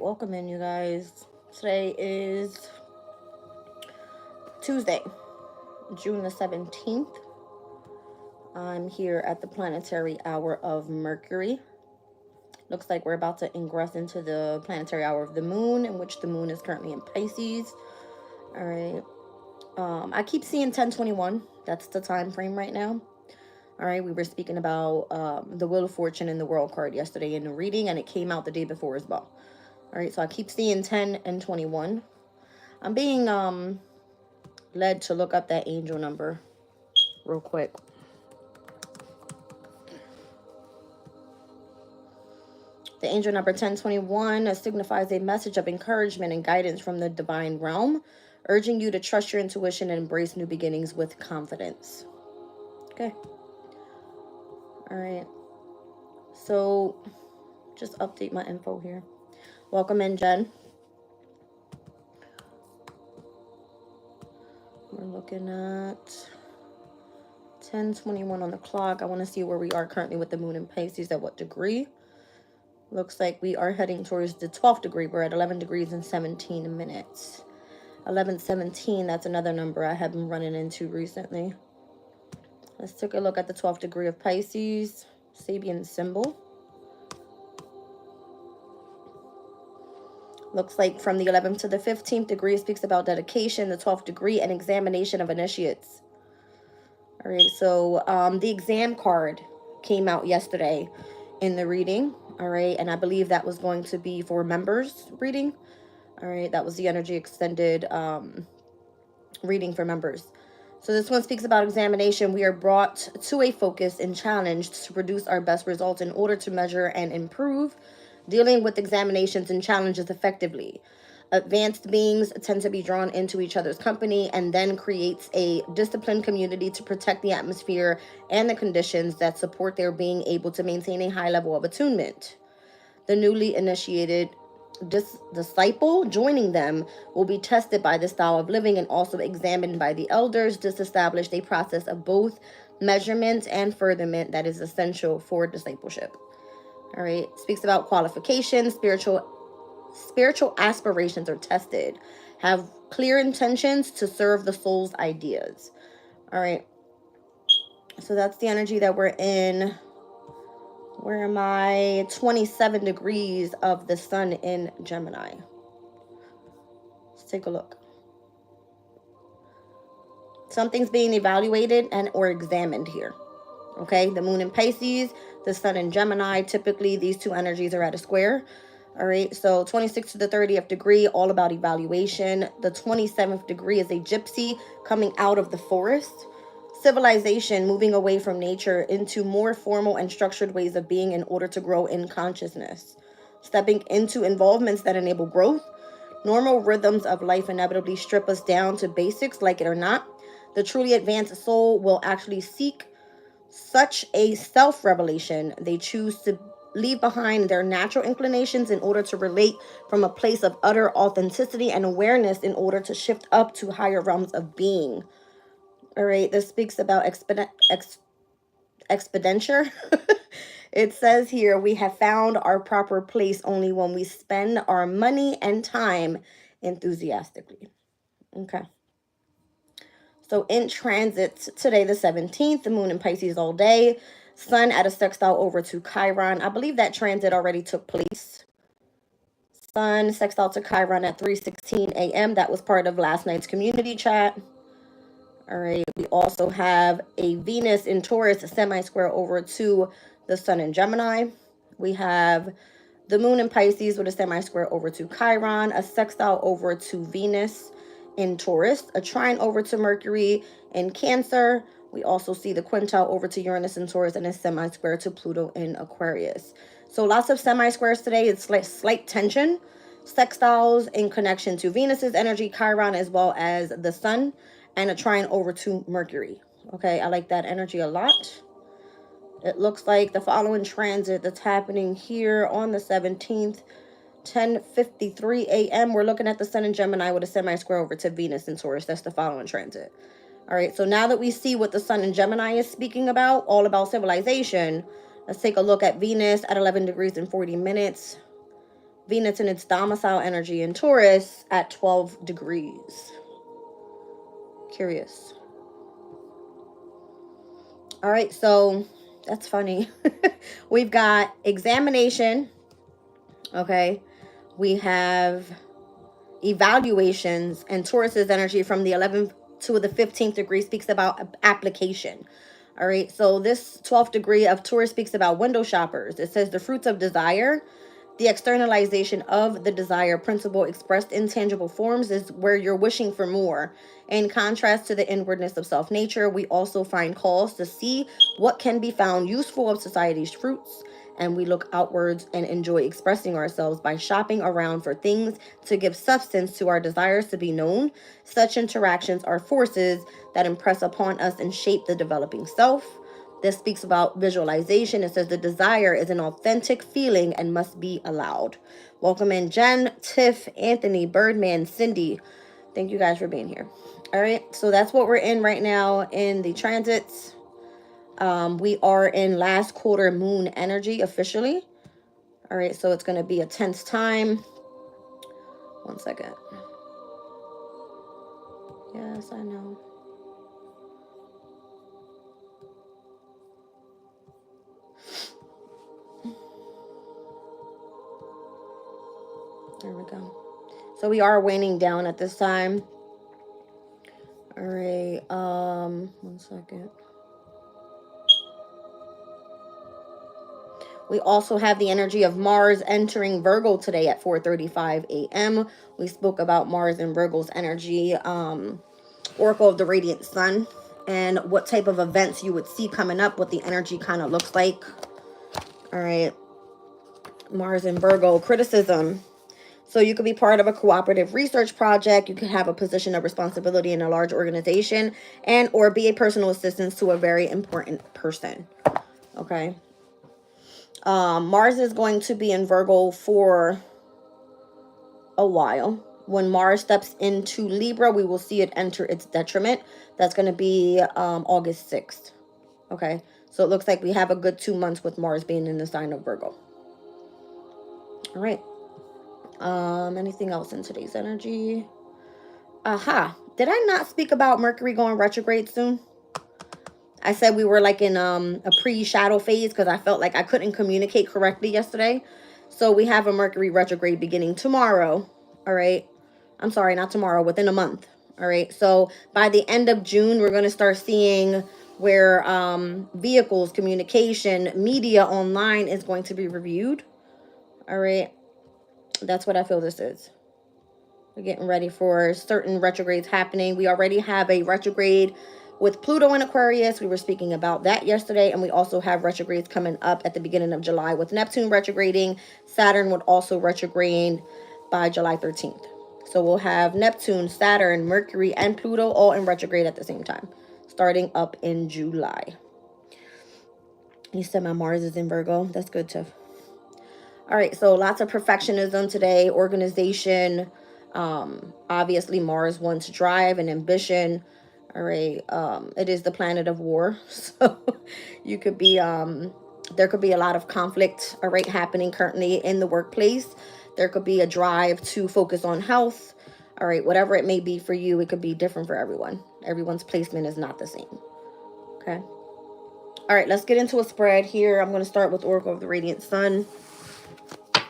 welcome in, you guys. Today is Tuesday, June the 17th. I'm here at the planetary hour of Mercury. Looks like we're about to ingress into the planetary hour of the moon, in which the moon is currently in Pisces. All right. I keep seeing 1021. That's the time frame right now. All right, we were speaking about the Wheel of Fortune in the World card yesterday in the reading, and it came out the day before as well. All right, so I keep seeing 10 and 21. I'm being led to look up that angel number real quick. The angel number 1021 signifies a message of encouragement and guidance from the divine realm, urging you to trust your intuition and embrace new beginnings with confidence. Okay. All right. So just update my info here. Welcome in, Jen. We're looking at 10:21 on the clock. I want to see where we are currently with the moon in Pisces, at what degree. Looks like we are heading towards the 12th degree. We're at 11 degrees and 17 minutes. 1117, that's another number I have been running into recently. Let's take a look at the 12th degree of Pisces, Sabian symbol. Looks like from the 11th to the 15th degree speaks about dedication, the 12th degree, and examination of initiates. All right, so the exam card came out yesterday in the reading. All right, and I believe that was going to be for members reading. All right, that was the energy extended reading for members. So this one speaks about examination. We are brought to a focus and challenged to produce our best results in order to measure and improve, dealing with examinations and challenges effectively. Advanced beings tend to be drawn into each other's company and then creates a disciplined community to protect the atmosphere and the conditions that support their being able to maintain a high level of attunement. The newly initiated disciple joining them will be tested by the style of living and also examined by the elders. This established a process of both measurement and furtherment that is essential for discipleship. All right, speaks about qualifications. Spiritual aspirations are tested. Have clear intentions to serve the soul's ideas. All right, so that's the energy that we're in. Where am I? 27 degrees of the sun in Gemini. Let's take a look. Something's being evaluated and or examined here. Okay, the moon in Pisces, the sun in Gemini. Typically, these two energies are at a square. All right, so 26th to the 30th degree, all about evaluation. The 27th degree is a gypsy coming out of the forest. Civilization moving away from nature into more formal and structured ways of being in order to grow in consciousness. Stepping into involvements that enable growth. Normal rhythms of life inevitably strip us down to basics, like it or not. The truly advanced soul will actually seek such a self-revelation. They choose to leave behind their natural inclinations in order to relate from a place of utter authenticity and awareness in order to shift up to higher realms of being. All right, this speaks about expenditure. It says here, we have found our proper place only when we spend our money and time enthusiastically. Okay. So in transit today, the 17th, the moon in Pisces all day. Sun at a sextile over to Chiron. I believe that transit already took place. Sun sextile to Chiron at 3:16 a.m. That was part of last night's community chat. All right. We also have a Venus in Taurus semi-square over to the sun in Gemini. We have the moon in Pisces with a semi-square over to Chiron, a sextile over to Venus in Taurus, a trine over to Mercury in Cancer. We also see the quintile over to Uranus in Taurus and a semi-square to Pluto in Aquarius. So lots of semi-squares today. It's like slight tension. Sextiles in connection to Venus's energy, Chiron, as well as the sun, and a trine over to Mercury. Okay, I like that energy a lot. It looks like the following transit that's happening here on the 17th, 10:53 a.m. We're looking at the sun in Gemini with a semi-square over to Venus in Taurus. That's the following transit. All right, so now that we see what the sun in Gemini is speaking about, all about civilization, let's take a look at Venus at 11 degrees and 40 minutes. Venus in its domicile energy in Taurus at 12 degrees. Curious. All right, so that's funny. We've got examination. Okay. We have evaluations, and Taurus's energy from the 11th to the 15th degree speaks about application. All right, so this 12th degree of Taurus speaks about window shoppers. It says the fruits of desire, the externalization of the desire principle expressed in tangible forms is where you're wishing for more. In contrast to the inwardness of self-nature, we also find calls to see what can be found useful of society's fruits, and we look outwards and enjoy expressing ourselves by shopping around for things to give substance to our desires to be known. Such interactions are forces that impress upon us and shape the developing self. This speaks about visualization. It says the desire is an authentic feeling and must be allowed. Welcome in Jen, Tiff, Anthony, Birdman, Cindy. Thank you guys for being here. All right, so that's what we're in right now in the transits. We are in last quarter moon energy officially. All right, so it's going to be a tense time. 1 second. Yes, I know. There we go. So we are waning down at this time. All right, 1 second. We also have the energy of Mars entering Virgo today at 4:35 a.m. We spoke about Mars and Virgo's energy, Oracle of the Radiant Sun, and what type of events you would see coming up, what the energy kind of looks like. All right, Mars and Virgo, criticism. So you could be part of a cooperative research project. You could have a position of responsibility in a large organization, and or be a personal assistant to a very important person. Okay. Mars is going to be in Virgo for a while. When Mars steps into Libra, we will see it enter its detriment. That's going to be August 6th. Okay. So it looks like we have a good 2 months with Mars being in the sign of Virgo. All right. Anything else in today's energy? Aha. Did I not speak about Mercury going retrograde soon? I said we were like in a pre-shadow phase because I felt like I couldn't communicate correctly yesterday. So we have a Mercury retrograde beginning tomorrow. All right. I'm sorry, not tomorrow, within a month. All right. So by the end of June, we're going to start seeing where vehicles, communication, media online is going to be reviewed. All right. That's what I feel this is. We're getting ready for certain retrogrades happening. We already have a retrograde with Pluto in Aquarius. We were speaking about that yesterday. And we also have retrogrades coming up at the beginning of July with Neptune retrograding. Saturn would also retrograde by July 13th. So we'll have Neptune, Saturn, Mercury, and Pluto all in retrograde at the same time, starting up in July. You said my Mars is in Virgo. That's good, Tiff. All right, so lots of perfectionism today, organization. Obviously, Mars wants drive and ambition. All right, it is the planet of war. So you could be, there could be a lot of conflict, all right, happening currently in the workplace. There could be a drive to focus on health. All right, whatever it may be for you, it could be different for everyone. Everyone's placement is not the same. Okay. All right, let's get into a spread here. I'm going to start with Oracle of the Radiant Sun.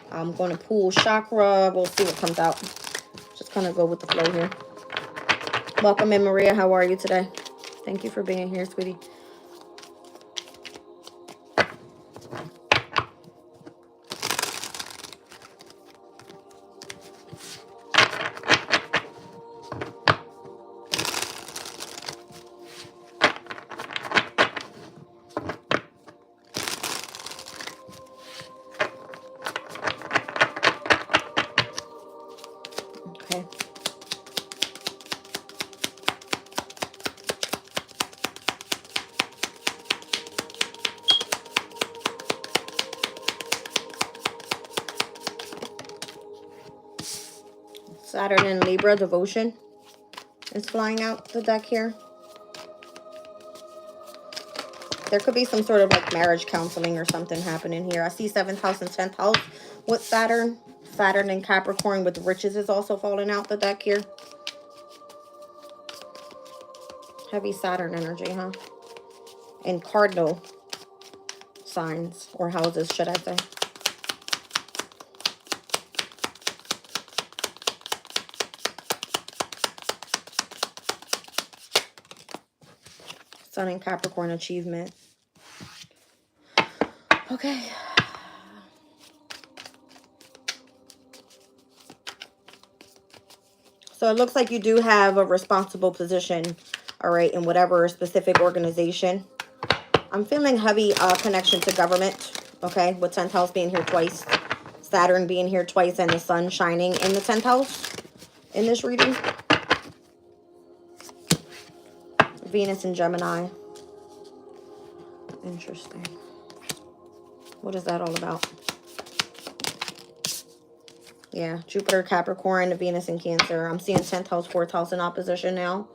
I'm going to pull chakra. We'll see what comes out. Just kind of go with the flow here. Welcome in, Maria. How are you today? Thank you for being here, sweetie. Okay. Saturn in Libra, devotion is flying out the deck here. There could be some sort of like marriage counseling or something happening here. I see 7th house and 10th house with Saturn. Saturn and Capricorn with riches is also falling out the deck here. Heavy Saturn energy, huh? And cardinal signs or houses, should I say. Sun and Capricorn achievement. Okay. So it looks like you do have a responsible position, all right, in whatever specific organization. I'm feeling heavy connection to government, okay, with 10th house being here twice, Saturn being here twice, and the sun shining in the 10th house in this reading. Venus and Gemini. Interesting. What is that all about? Yeah, Jupiter, Capricorn, Venus, and Cancer. I'm seeing 10th house, 4th house in opposition now.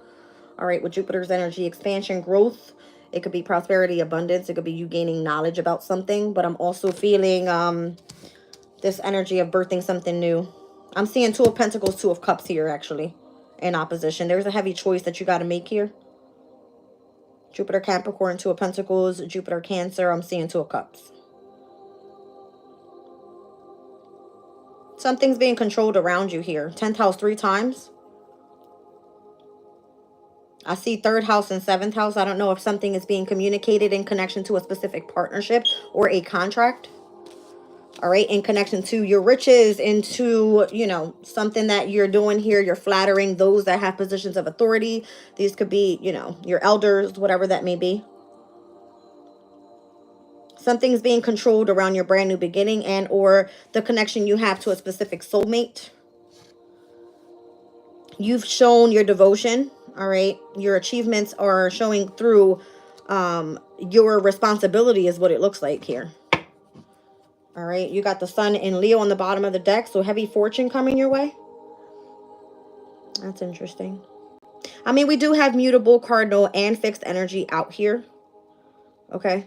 All right, with Jupiter's energy, expansion, growth. It could be prosperity, abundance. It could be you gaining knowledge about something. But I'm also feeling this energy of birthing something new. I'm seeing 2 of Pentacles, 2 of Cups here, actually, in opposition. There's a heavy choice that you got to make here. Jupiter, Capricorn, 2 of Pentacles, Jupiter, Cancer. I'm seeing 2 of Cups. Something's being controlled around you here. 10th house 3 times. I see 3rd house and 7th house. I don't know if something is being communicated in connection to a specific partnership or a contract. All right, in connection to your riches, into, you know, something that you're doing here. You're flattering those that have positions of authority. These could be, you know, your elders, whatever that may be. Something's being controlled around your brand new beginning and or the connection you have to a specific soulmate. You've shown your devotion, all right? Your achievements are showing through your responsibility is what it looks like here. All right, you got the sun in Leo on the bottom of the deck, so heavy fortune coming your way. That's interesting. I mean, we do have mutable, cardinal, and fixed energy out here. Okay.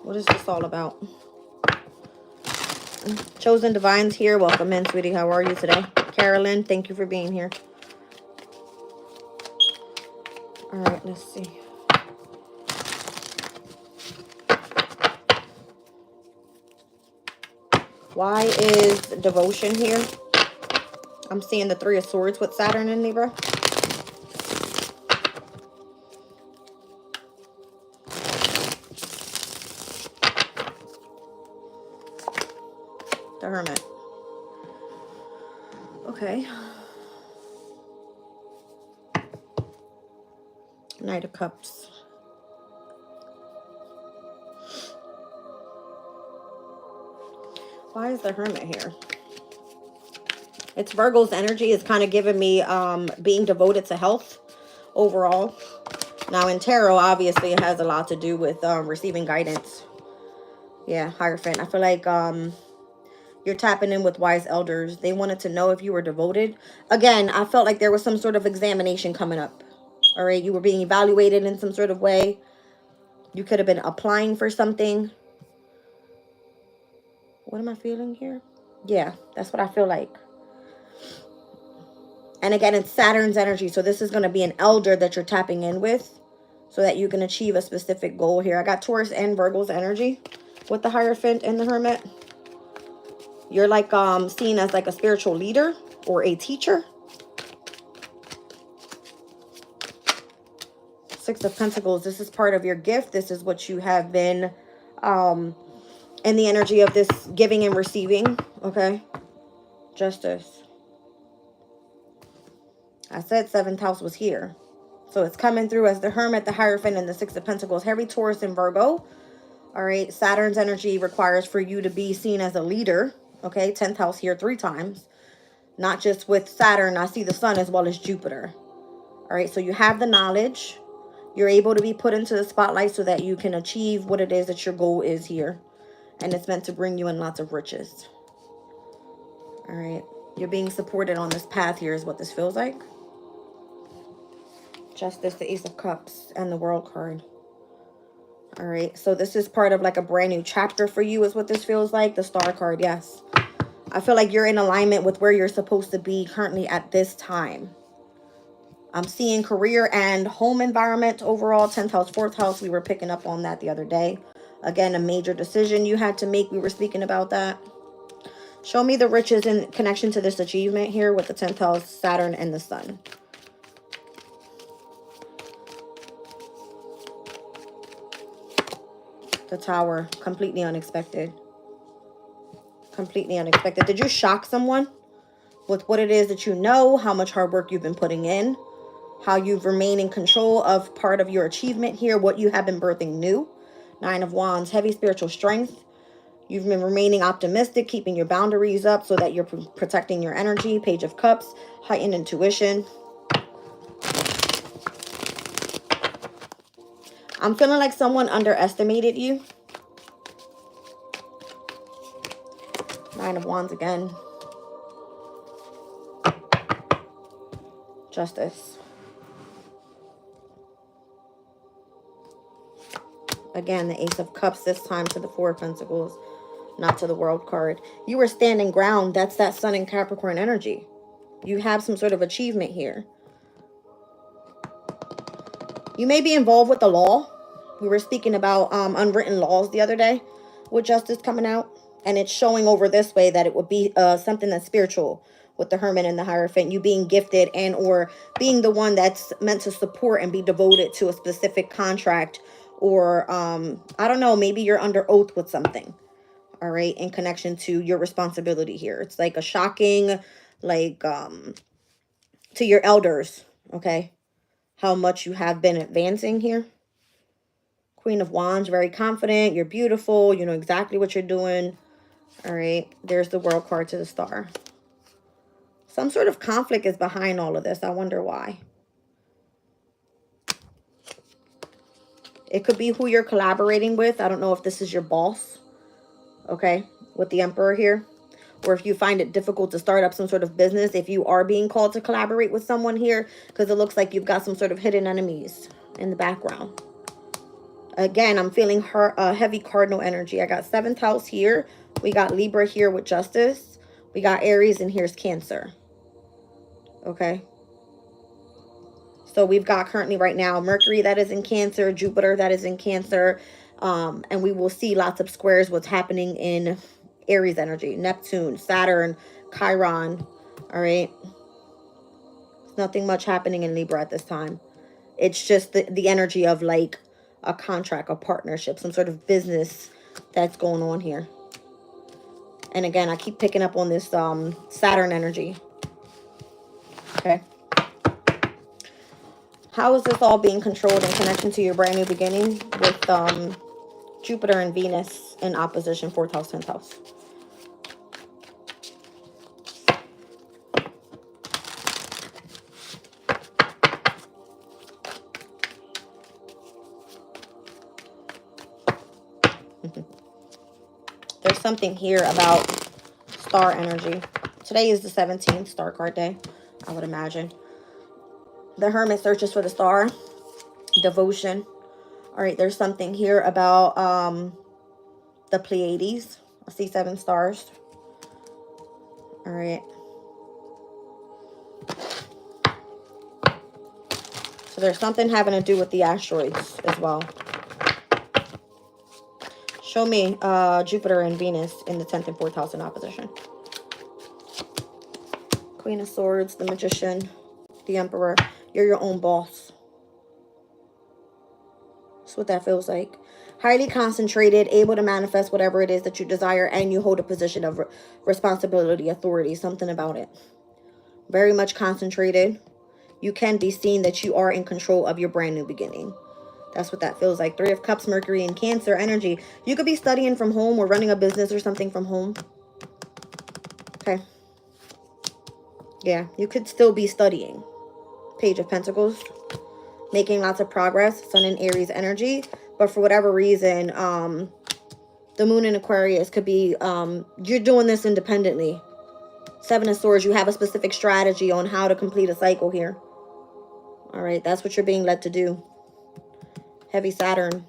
What is this all about? Chosen Divines here. Welcome in, sweetie. How are you today? Carolyn, thank you for being here. All right, let's see. Why is devotion here? I'm seeing the 3 of Swords with Saturn in Libra. The Hermit. Okay. Knight of Cups. Why is the Hermit here? It's Virgo's energy. It's kind of giving me being devoted to health overall. Now in tarot, obviously, it has a lot to do with receiving guidance. Yeah, Hierophant. I feel like you're tapping in with wise elders. They wanted to know if you were devoted. Again, I felt like there was some sort of examination coming up. All right, you were being evaluated in some sort of way. You could have been applying for something. What am I feeling here? Yeah, that's what I feel like. And again, it's Saturn's energy. So this is going to be an elder that you're tapping in with so that you can achieve a specific goal here. I got Taurus and Virgo's energy with the Hierophant and the Hermit. You're like seen as like a spiritual leader or a teacher. 6 of Pentacles. This is part of your gift. This is what you have been in the energy of this giving and receiving. Okay. Justice. I said 7th house was here. So it's coming through as the Hermit, the Hierophant, and the 6 of Pentacles. Heavy Taurus and Virgo. All right. Saturn's energy requires for you to be seen as a leader. Okay. 10th house here 3 times. Not just with Saturn. I see the sun as well as Jupiter. All right. So you have the knowledge. You're able to be put into the spotlight so that you can achieve what it is that your goal is here. And it's meant to bring you in lots of riches. All right. You're being supported on this path here is what this feels like. Justice, the Ace of Cups, and the World card. All right, so this is part of like a brand new chapter for you is what this feels like. The Star card, yes. I feel like you're in alignment with where you're supposed to be currently at this time. I'm seeing career and home environment overall. 10th house, 4th house. We were picking up on that the other day. Again, a major decision you had to make. We were speaking about that. Show me the riches in connection to this achievement here with the 10th house, Saturn, and the Sun. The Tower, completely unexpected. Completely unexpected. Did you shock someone with what it is that you know, how much hard work you've been putting in, how you've remained in control of part of your achievement here, what you have been birthing new? 9 of Wands, heavy spiritual strength. You've been remaining optimistic, keeping your boundaries up so that you're protecting your energy. Page of Cups, heightened intuition. I'm feeling like someone underestimated you. 9 of Wands again. Justice. Again, the Ace of Cups, this time to the 4 of Pentacles, not to the World card. You were standing ground. That's that Sun and Capricorn energy. You have some sort of achievement here. You may be involved with the law. We were speaking about unwritten laws the other day with Justice coming out. And it's showing over this way that it would be something that's spiritual with the Hermit and the Hierophant. You being gifted and or being the one that's meant to support and be devoted to a specific contract. Or, I don't know, maybe you're under oath with something. All right, in connection to your responsibility here. It's like a shocking, like, to your elders, okay? How much you have been advancing here. Queen of Wands, very confident. You're beautiful. You know exactly what you're doing. All right. There's the World card to the Star. Some sort of conflict is behind all of this. I wonder why. It could be who you're collaborating with. I don't know if this is your boss. Okay. With the Emperor here. Or if you find it difficult to start up some sort of business. If you are being called to collaborate with someone here. Because it looks like you've got some sort of hidden enemies in the background. Again, I'm feeling heavy cardinal energy. I got 7th house here. We got Libra here with Justice. We got Aries and here's Cancer. Okay. So we've got currently right now Mercury that is in Cancer, Jupiter that is in Cancer. And we will see lots of squares what's happening in Aries energy. Neptune, Saturn, Chiron. All right. There's nothing much happening in Libra at this time. It's just the energy of like a contract, a partnership, some sort of business that's going on here. And again, I keep picking up on this Saturn energy. Okay. How is this all being controlled in connection to your brand new beginning with Jupiter and Venus in opposition, 4th house, 10th house? There's something here about star energy. Today is the 17th, star card day, I would imagine. The Hermit searches for the star. Devotion. All right, there's something here about the Pleiades. I see 7 stars. All right. So there's something having to do with the asteroids as well. Show me Jupiter and Venus in the 10th and 4th house in opposition. Queen of Swords, the Magician, the Emperor. You're your own boss. That's what that feels like. Highly concentrated, able to manifest whatever it is that you desire, and you hold a position of responsibility, authority, something about it. Very much concentrated. You can be seen that you are in control of your brand new beginning. That's what that feels like. 3 of Cups, Mercury, and Cancer energy. You could be studying from home or running a business or something from home. Okay. Yeah, you could still be studying. Page of Pentacles. Making lots of progress. Sun and Aries energy. But for whatever reason, the Moon in Aquarius could be, you're doing this independently. 7 of Swords, you have a specific strategy on how to complete a cycle here. All right, that's what you're being led to do. Heavy Saturn.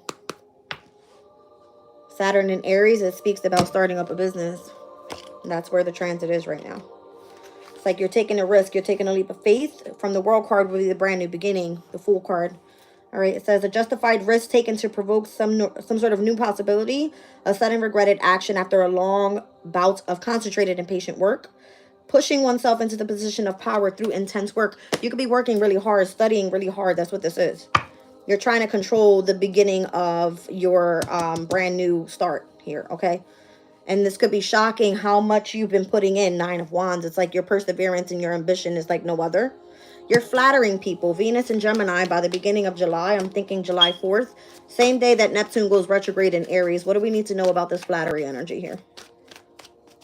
Saturn in Aries, it speaks about starting up a business. And that's where the transit is right now. It's like you're taking a risk. You're taking a leap of faith. From the World card will be the brand new beginning, the Fool card. All right, it says a justified risk taken to provoke some sort of new possibility, a sudden regretted action after a long bout of concentrated and patient work, pushing oneself into the position of power through intense work. You could be working really hard, studying really hard. That's what this is. You're trying to control the beginning of your brand new start here, okay? And this could be shocking how much you've been putting in. 9 of Wands. It's like your perseverance and your ambition is like no other. You're flattering people. Venus and Gemini by the beginning of July. I'm thinking July 4th. Same day that Neptune goes retrograde in Aries. What do we need to know about this flattery energy here?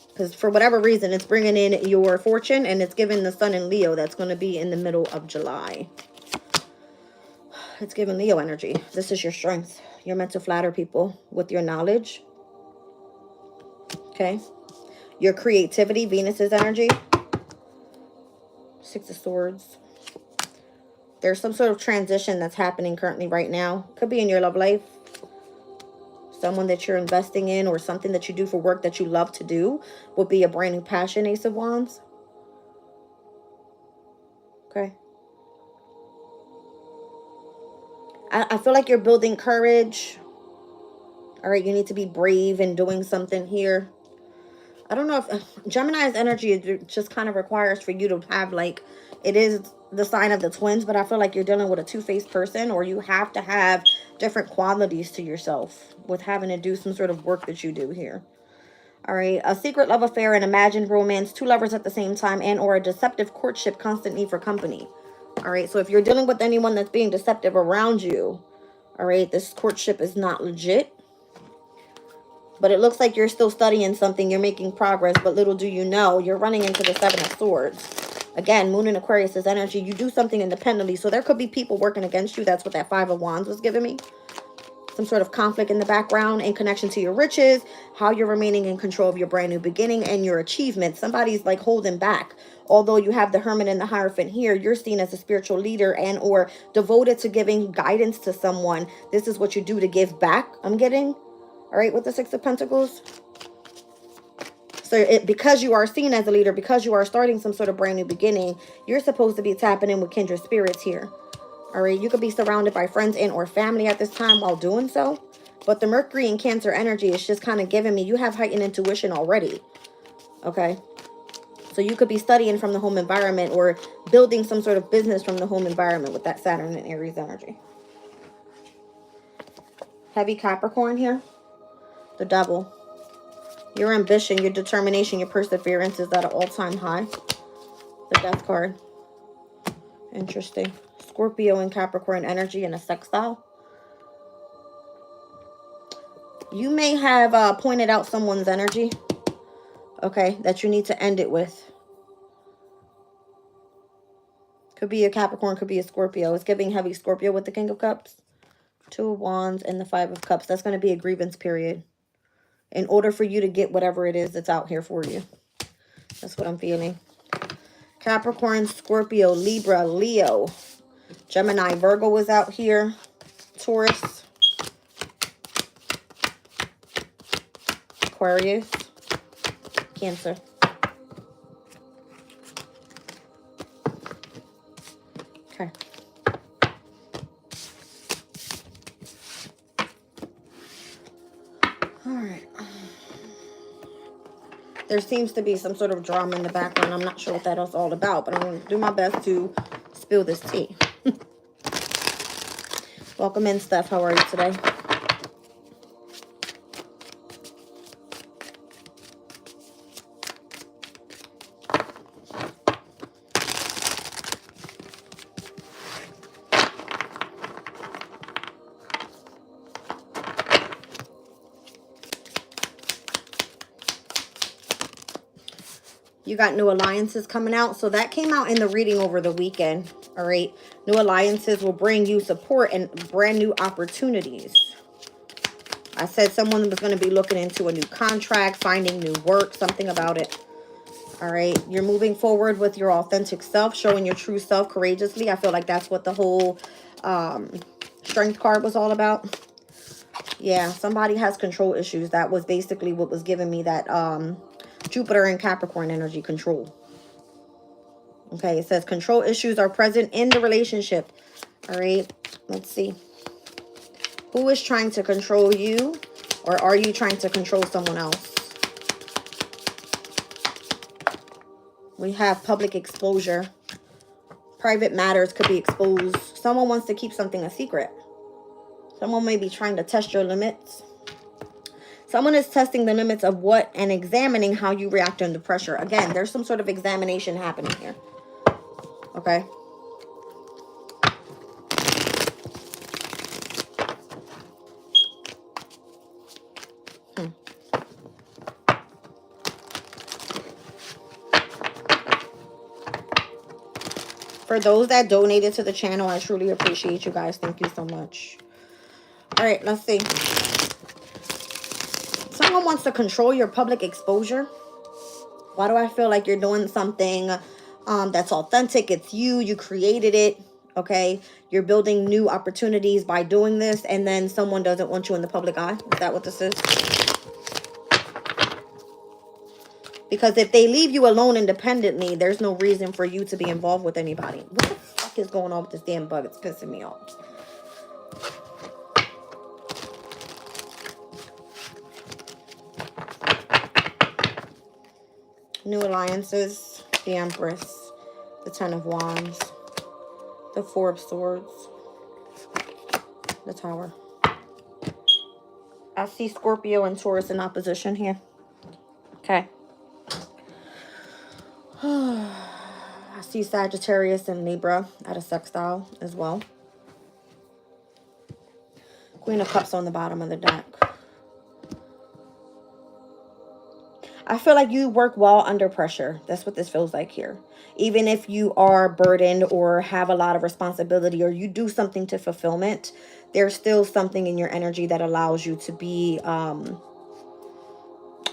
Because for whatever reason, it's bringing in your fortune. And it's giving the sun in Leo. That's going to be in the middle of July. It's giving Leo energy. This is your strength. You're meant to flatter people with your knowledge. Okay. Your creativity. Venus's energy. 6 of Swords. There's some sort of transition that's happening currently right now. Could be in your love life. Someone that you're investing in or something that you do for work that you love to do would be a brand new passion, Ace of Wands. Okay. I feel like you're building courage. All right, you need to be brave in doing something here. I don't know if Gemini's energy just kind of requires for you to have like, it is the sign of the twins, but I feel like you're dealing with a two-faced person, or you have to have different qualities to yourself with having to do some sort of work that you do here. All right, a secret love affair, an imagined romance, 2 lovers at the same time, and or a deceptive courtship, constant need for company. All right, so if you're dealing with anyone that's being deceptive around you, all right, this courtship is not legit. But it looks like you're still studying something. You're making progress. But little do you know, you're running into the 7 of Swords. Again, Moon in Aquarius is energy. You do something independently. So there could be people working against you. That's what that 5 of Wands was giving me. Some sort of conflict in the background in connection to your riches. How you're remaining in control of your brand new beginning and your achievements. Somebody's like holding back. Although you have the Hermit and the Hierophant here, you're seen as a spiritual leader and or devoted to giving guidance to someone. This is what you do to give back, I'm getting. All right, with the 6 of Pentacles. So because you are seen as a leader, because you are starting some sort of brand new beginning, you're supposed to be tapping in with kindred spirits here. All right, you could be surrounded by friends and or family at this time while doing so. But the Mercury and Cancer energy is just kind of giving me, you have heightened intuition already. Okay. So you could be studying from the home environment or building some sort of business from the home environment with that Saturn and Aries energy. Heavy Capricorn here. The Devil. Your ambition, your determination, your perseverance is at an all-time high. The Death card. Interesting. Scorpio and Capricorn energy in a sextile. You may have pointed out someone's energy, okay, that you need to end it with. Could be a Capricorn, could be a Scorpio. It's giving heavy Scorpio with the King of Cups. 2 of Wands and the 5 of Cups. That's going to be a grievance period. In order for you to get whatever it is that's out here for you. That's what I'm feeling. Capricorn, Scorpio, Libra, Leo, Gemini, Virgo is out here. Taurus, Aquarius, Cancer. Okay. All right. There seems to be some sort of drama in the background. I'm not sure what that is all about, but I'm going to do my best to spill this tea. Welcome in, Steph. How are you today? You got new alliances coming out. So that came out in the reading over the weekend. All right. New alliances will bring you support and brand new opportunities. I said someone was going to be looking into a new contract, finding new work, something about it. All right. You're moving forward with your authentic self, showing your true self courageously. I feel like that's what the whole Strength card was all about. Yeah, somebody has control issues. That was basically what was giving me that Jupiter and Capricorn energy, control. Okay, it says control issues are present in the relationship. All right, let's see. Who is trying to control you, or are you trying to control someone else? We have public exposure. Private matters could be exposed. Someone wants to keep something a secret. Someone may be trying to test your limits. Someone is testing the limits of what and examining how you react under pressure. Again, there's some sort of examination happening here. Okay. For those that donated to the channel, I truly appreciate you guys. Thank you so much. All right, let's see. Someone wants to control your public exposure. Why do I feel like you're doing something that's authentic? It's you. You created it. Okay. You're building new opportunities by doing this. And then someone doesn't want you in the public eye. Is that what this is? Because if they leave you alone independently, there's no reason for you to be involved with anybody. What the fuck is going on with this damn bug? It's pissing me off. New alliances, the Empress, the Ten of Wands, the Four of Swords, the Tower. I see Scorpio and Taurus in opposition here. Okay. I see Sagittarius and Libra at a sextile as well. Queen of Cups on the bottom of the deck. I feel like you work well under pressure. That's what this feels like here. Even if you are burdened or have a lot of responsibility or you do something to fulfillment, there's still something in your energy that allows you to be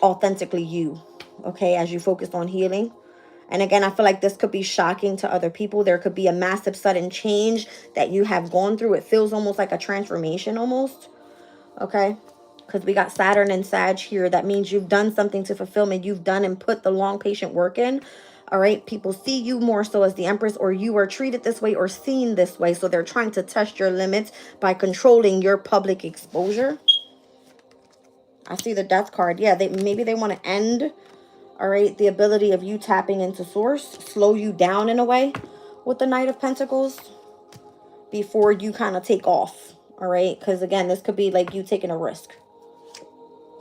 authentically you, okay, as you focus on healing. And again, I feel like this could be shocking to other people. There could be a massive sudden change that you have gone through. It feels almost like a transformation almost, okay? Because we got Saturn and Sag here. That means you've done something to fulfillment. You've done and put the long, patient work in. All right. People see you more so as the Empress, or you are treated this way or seen this way. So they're trying to test your limits by controlling your public exposure. I see the Death card. Yeah, maybe they want to end, all right, the ability of you tapping into source, slow you down in a way with the Knight of Pentacles before you kind of take off. All right. Because again, this could be like you taking a risk.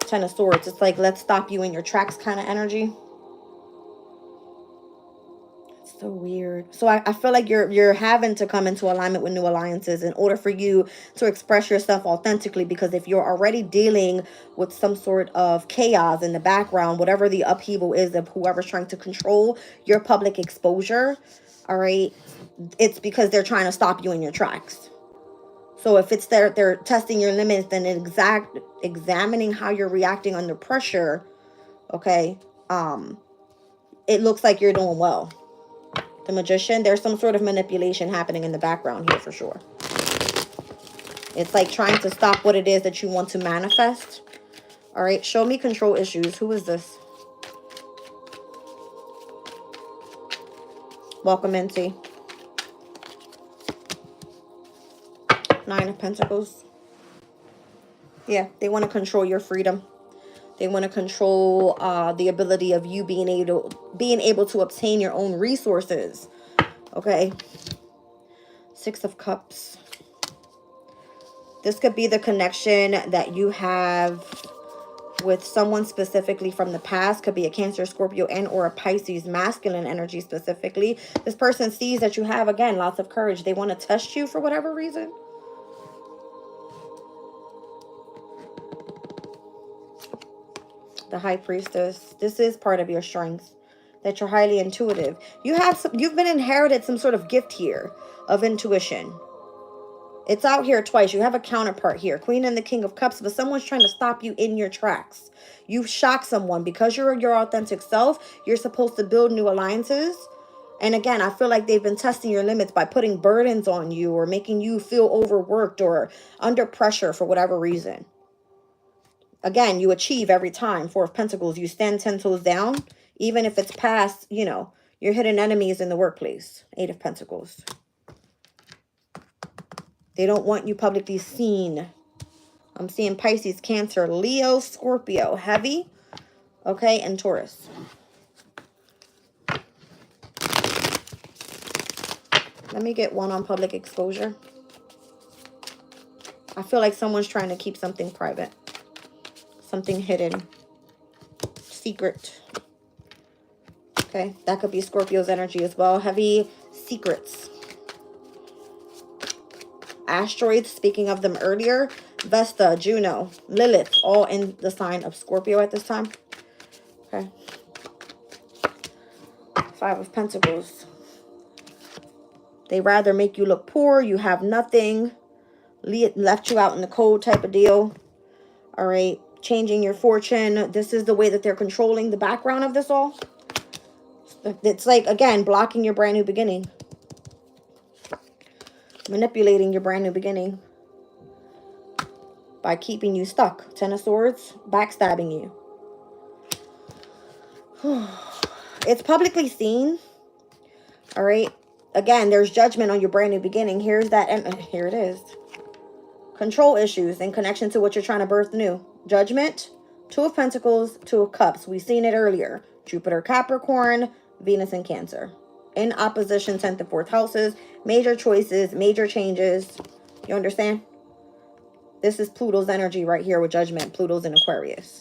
Ten of Swords. It's like, let's stop you in your tracks kind of energy. It's so weird. So I feel like you're having to come into alignment with new alliances in order for you to express yourself authentically. Because if you're already dealing with some sort of chaos in the background, whatever the upheaval is of whoever's trying to control your public exposure, all right, it's because they're trying to stop you in your tracks. So if it's they're testing your limits, then examining how you're reacting under pressure, okay, it looks like you're doing well. The Magician, there's some sort of manipulation happening in the background here for sure. It's like trying to stop what it is that you want to manifest. All right, show me control issues. Who is this? Welcome, Minty. Nine of Pentacles. Yeah, they want to control your freedom. They want to control the ability of you being able to obtain your own resources. Okay. Six of Cups. This could be the connection that you have with someone specifically from the past. Could be a Cancer, Scorpio, and or a Pisces masculine energy specifically. This person sees that you have, again, lots of courage. They want to test you for whatever reason. The High Priestess. This is part of your strength, that you're highly intuitive. You've been inherited some sort of gift here of intuition. It's out here twice. You have a counterpart here, Queen and the King of Cups, but someone's trying to stop you in your tracks. You've shocked someone because you're your authentic self. You're supposed to build new alliances. And again, I feel like they've been testing your limits by putting burdens on you or making you feel overworked or under pressure for whatever reason. Again, you achieve every time. Four of Pentacles, you stand 10 toes down. Even if it's past, you know, your hidden enemies in the workplace. Eight of Pentacles. They don't want you publicly seen. I'm seeing Pisces, Cancer, Leo, Scorpio, heavy. Okay, and Taurus. Let me get one on public exposure. I feel like someone's trying to keep something private. Something hidden. Secret. Okay, that could be Scorpio's energy as well. Heavy secrets. Asteroids, speaking of them earlier. Vesta, Juno, Lilith, all in the sign of Scorpio at this time. Okay. Five of Pentacles. They rather make you look poor. You have nothing. Left you out in the cold type of deal. All right. Changing your fortune. This is the way that they're controlling the background of this all. It's like, again, blocking your brand new beginning. Manipulating your brand new beginning. By keeping you stuck. Ten of Swords. Backstabbing you. It's publicly seen. All right. Again, there's judgment on your brand new beginning. Here's that. And here it is. Control issues in connection to what you're trying to birth new. Judgment. Two of Pentacles. Two of Cups. We've seen it earlier. Jupiter, Capricorn. Venus and Cancer. In opposition, 10th and 4th houses. Major choices. Major changes. You understand? This is Pluto's energy right here with judgment. Pluto's in Aquarius.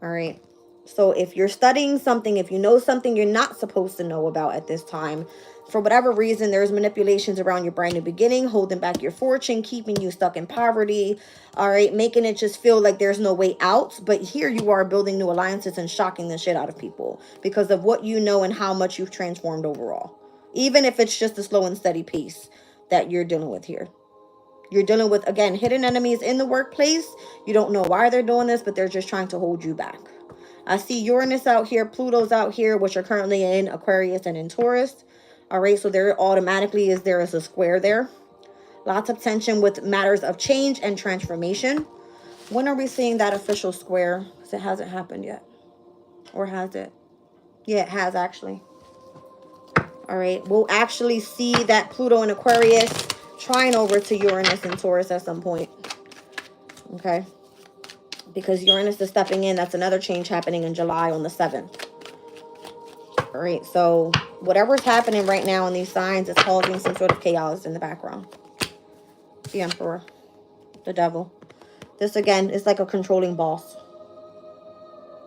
All right. So if you're studying something, if you know something you're not supposed to know about at this time, for whatever reason, there's manipulations around your brand new beginning, holding back your fortune, keeping you stuck in poverty, all right, making it just feel like there's no way out. But here you are building new alliances and shocking the shit out of people because of what you know and how much you've transformed overall. Even if it's just a slow and steady pace that you're dealing with here. You're dealing with, again, hidden enemies in the workplace. You don't know why they're doing this, but they're just trying to hold you back. I see Uranus out here, Pluto's out here, which are currently in Aquarius and in Taurus. All right, so there automatically is a square there. Lots of tension with matters of change and transformation. When are we seeing that official square? Because it hasn't happened yet. Or has it? Yeah, it has actually. All right, we'll actually see that Pluto in Aquarius trine over to Uranus and Taurus at some point. Okay. Because Uranus is stepping in. That's another change happening in July on the 7th. All right. So whatever's happening right now in these signs is causing some sort of chaos in the background. The Emperor. The Devil. This, again, is like a controlling boss.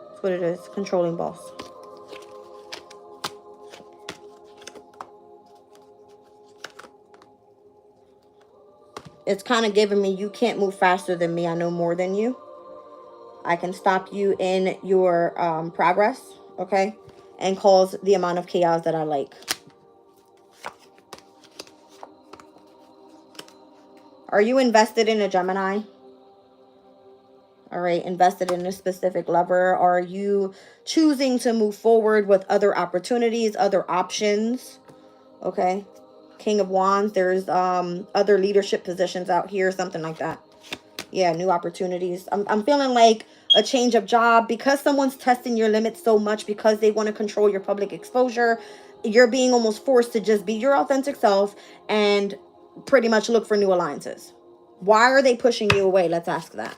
That's what it is. Controlling boss. It's kind of giving me, you can't move faster than me. I know more than you. I can stop you in your progress, okay? And cause the amount of chaos that I like. Are you invested in a Gemini? All right, invested in a specific lover. Are you choosing to move forward with other opportunities, other options? Okay. King of Wands. There's other leadership positions out here, something like that. Yeah, new opportunities. I'm feeling like a change of job because someone's testing your limits so much because they want to control your public exposure. You're being almost forced to just be your authentic self and pretty much look for new alliances. Why are they pushing you away? Let's ask that.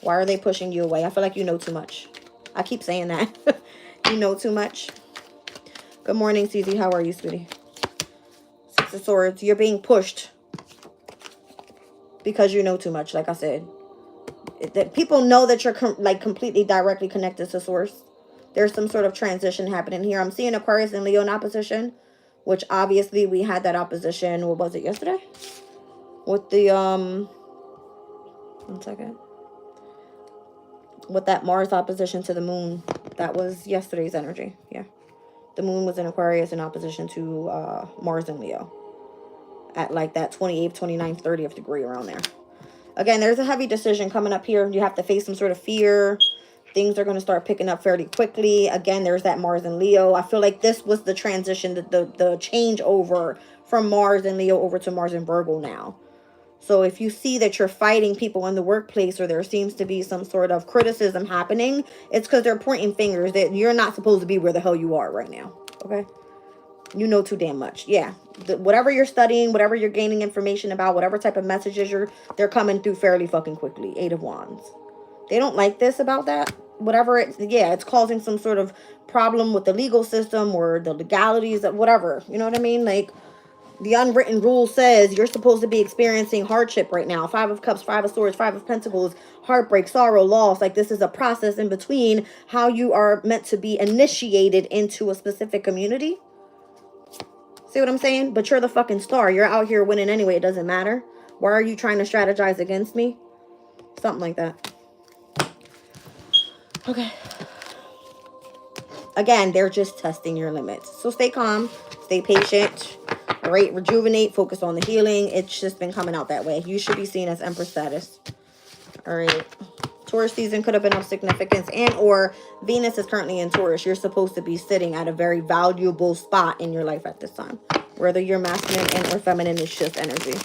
Why are they pushing you away? I feel like you know too much. I keep saying that. You know too much. Good morning, Susie. How are you, sweetie? Six of Swords. You're being pushed because you know too much, like I said. That people know that you're like completely directly connected to source. There's some sort of transition happening here. I'm seeing Aquarius and Leo in opposition, which obviously we had that opposition. What was it, yesterday? With the one second. With that Mars opposition to the moon. That was yesterday's energy. Yeah. The moon was in Aquarius in opposition to Mars and Leo. At like that 28th, 29th, 30th degree around there. Again, there's a heavy decision coming up here. You have to face some sort of fear. Things are going to start picking up fairly quickly. Again, there's that Mars and Leo. I feel like this was the transition, the change over from Mars and Leo over to Mars and Virgo now. So if you see that you're fighting people in the workplace, or there seems to be some sort of criticism happening, it's because they're pointing fingers that you're not supposed to be where the hell you are right now. Okay? You know too damn much. Yeah. Whatever you're studying, whatever you're gaining information about, whatever type of messages they're coming through fairly fucking quickly. 8 of Wands. They don't like this about that. Whatever it's causing some sort of problem with the legal system or the legalities of whatever. You know what I mean? Like, the unwritten rule says you're supposed to be experiencing hardship right now. 5 of Cups, 5 of Swords, 5 of Pentacles, heartbreak, sorrow, loss. Like, this is a process in between how you are meant to be initiated into a specific community. See what I'm saying? But you're the fucking star. You're out here winning anyway. It doesn't matter. Why are you trying to strategize against me? Something like that. Okay. Again, they're just testing your limits. So stay calm. Stay patient. All right. Rejuvenate. Focus on the healing. It's just been coming out that way. You should be seen as Empress status. All right. Taurus season could have been of significance, and or Venus is currently in Taurus. You're supposed to be sitting at a very valuable spot in your life at this time. Whether you're masculine and or feminine, it's just energy.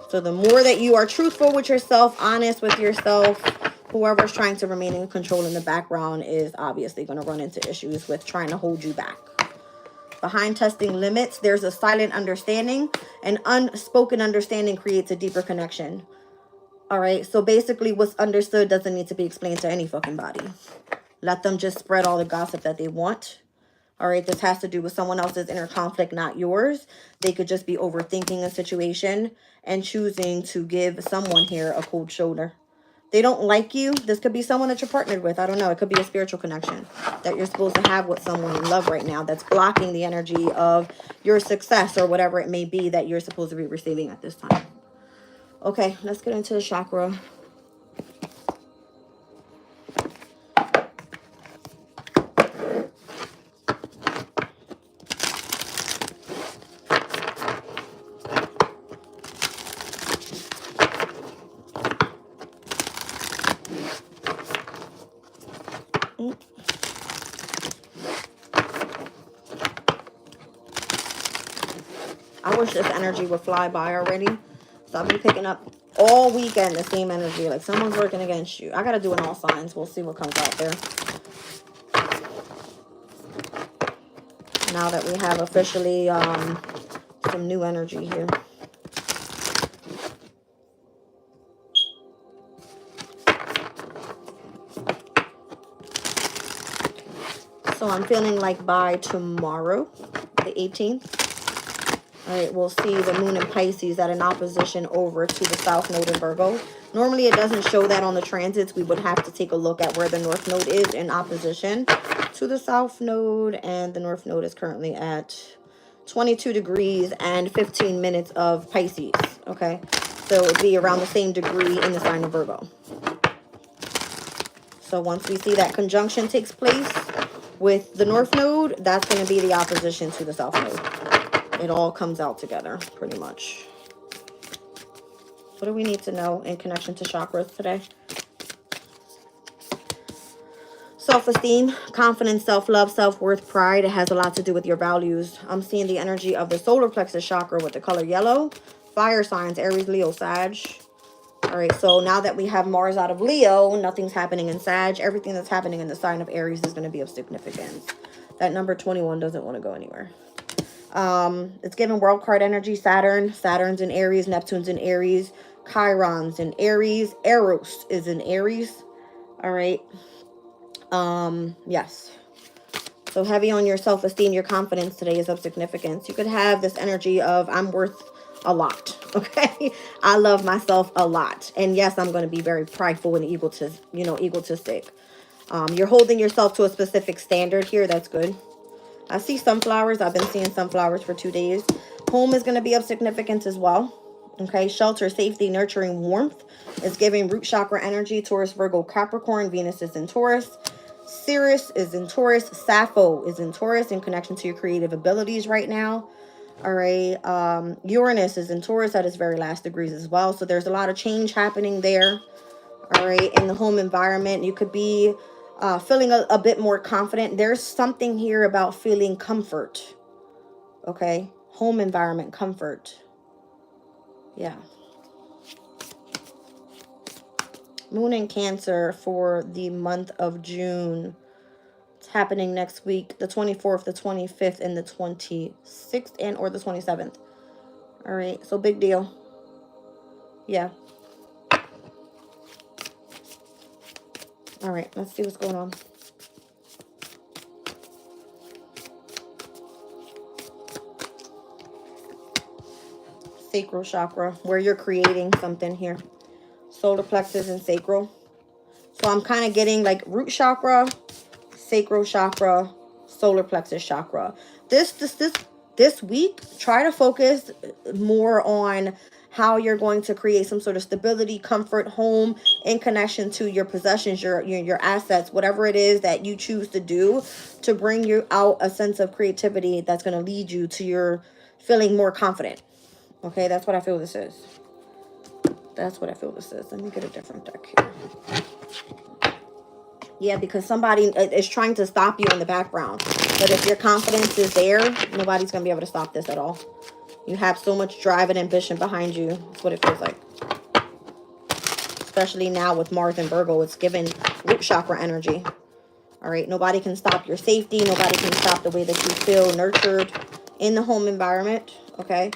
So the more that you are truthful with yourself, honest with yourself, whoever's trying to remain in control in the background is obviously going to run into issues with trying to hold you back. Behind testing limits, there's a silent understanding. An unspoken understanding creates a deeper connection. All right, so basically what's understood doesn't need to be explained to any fucking body. Let them just spread all the gossip that they want. All right, this has to do with someone else's inner conflict, not yours. They could just be overthinking a situation and choosing to give someone here a cold shoulder. They don't like you. This could be someone that you're partnered with. I don't know. It could be a spiritual connection that you're supposed to have with someone you love right now that's blocking the energy of your success or whatever it may be that you're supposed to be receiving at this time. Okay, let's get into the chakra. I wish this energy would fly by already. So I've been picking up all weekend the same energy. Like someone's working against you. I got to do an all signs. We'll see what comes out there. Now that we have officially some new energy here. So I'm feeling like by tomorrow, the 18th, all right, we'll see the moon in Pisces at an opposition over to the South Node in Virgo. Normally, it doesn't show that on the transits. We would have to take a look at where the North Node is in opposition to the South Node. And the North Node is currently at 22 degrees and 15 minutes of Pisces, okay? So it would be around the same degree in the sign of Virgo. So once we see that conjunction takes place with the North Node, that's going to be the opposition to the South Node. It all comes out together, pretty much. What do we need to know in connection to chakras today? Self-esteem, confidence, self-love, self-worth, pride. It has a lot to do with your values. I'm seeing the energy of the solar plexus chakra with the color yellow. Fire signs, Aries, Leo, Sag. All right, so now that we have Mars out of Leo, nothing's happening in Sag. Everything that's happening in the sign of Aries is going to be of significance. That number 21 doesn't want to go anywhere. It's giving world card energy. Saturn's in Aries, Neptune's in Aries, Chiron's in Aries, Eros is in Aries. All right. Yes. So heavy on your self-esteem, your confidence today is of significance. You could have this energy of I'm worth a lot. Okay. I love myself a lot. And yes, I'm going to be very prideful and egotistic. You're holding yourself to a specific standard here. That's good. I see sunflowers. I've been seeing sunflowers for 2 days. Home is going to be of significance as well. Okay, shelter, safety, nurturing, warmth is giving root chakra energy. Taurus, Virgo, Capricorn. Venus is in Taurus. Sirius is in Taurus. Sappho is in Taurus in connection to your creative abilities right now. All right. Uranus is in Taurus at its very last degrees as well. So there's a lot of change happening there. All right. In the home environment, you could be feeling a bit more confident. There's something here about feeling comfort. Okay. home environment, comfort. Yeah. Moon in Cancer for the month of June. It's happening next week, the 24th, the 25th, and the 26th, and or the 27th. All right, so big deal. Yeah. All right, let's see what's going on. Sacral chakra, where you're creating something here. Solar plexus and sacral. So I'm kind of getting like root chakra, sacral chakra, solar plexus chakra. This week, try to focus more on how you're going to create some sort of stability, comfort, home, in connection to your possessions, your assets, whatever it is that you choose to do to bring you out a sense of creativity that's going to lead you to your feeling more confident. Okay, that's what I feel this is. That's what I feel this is. Let me get a different deck here. Yeah, because somebody is trying to stop you in the background. But if your confidence is there, nobody's going to be able to stop this at all. You have so much drive and ambition behind you. That's what it feels like. Especially now with Mars and Virgo, it's giving root chakra energy. All right, nobody can stop your safety. Nobody can stop the way that you feel nurtured in the home environment. Okay,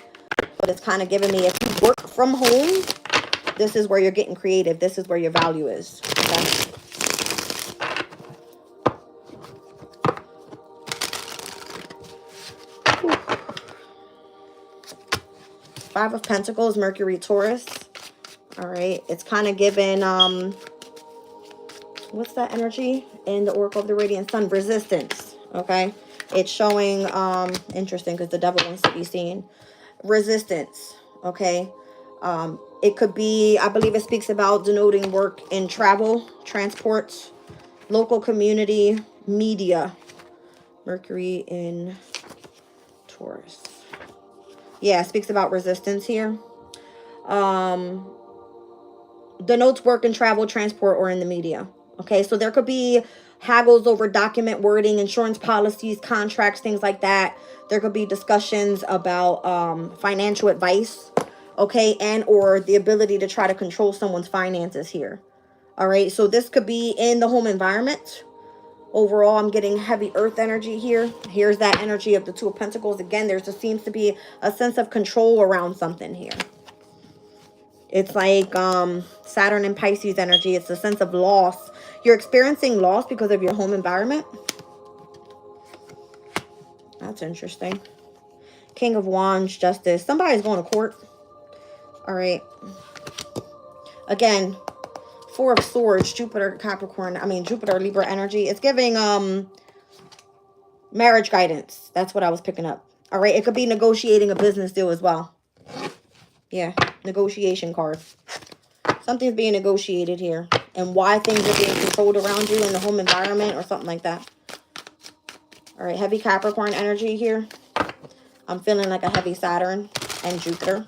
but it's kind of giving me, if you work from home, this is where you're getting creative. This is where your value is. Okay. Five of Pentacles, Mercury, Taurus. All right, it's kind of given, what's that energy in the Oracle of the Radiant Sun? Resistance. Okay, it's showing, interesting because the devil wants to be seen. Resistance. Okay, it could be, I believe it speaks about denoting work in travel, transport, local community, media. Mercury in Taurus. Yeah, it speaks about resistance here. Denotes work in travel, transport, or in the media. Okay, so there could be haggles over document wording, insurance policies, contracts, things like that. There could be discussions about financial advice, okay, and or the ability to try to control someone's finances here. All right, so this could be in the home environment. Overall, I'm getting heavy earth energy here. Here's that energy of the Two of Pentacles. Again, there just seems to be a sense of control around something here. It's like Saturn and Pisces energy. It's a sense of loss. You're experiencing loss because of your home environment. That's interesting. King of Wands, Justice. Somebody's going to court. All right. Again, Four of Swords, Jupiter, Jupiter, Libra energy. It's giving marriage guidance. That's what I was picking up. All right. It could be negotiating a business deal as well. Yeah. Negotiation card. Something's being negotiated here. And why things are being controlled around you in the home environment or something like that. All right. Heavy Capricorn energy here. I'm feeling like a heavy Saturn and Jupiter.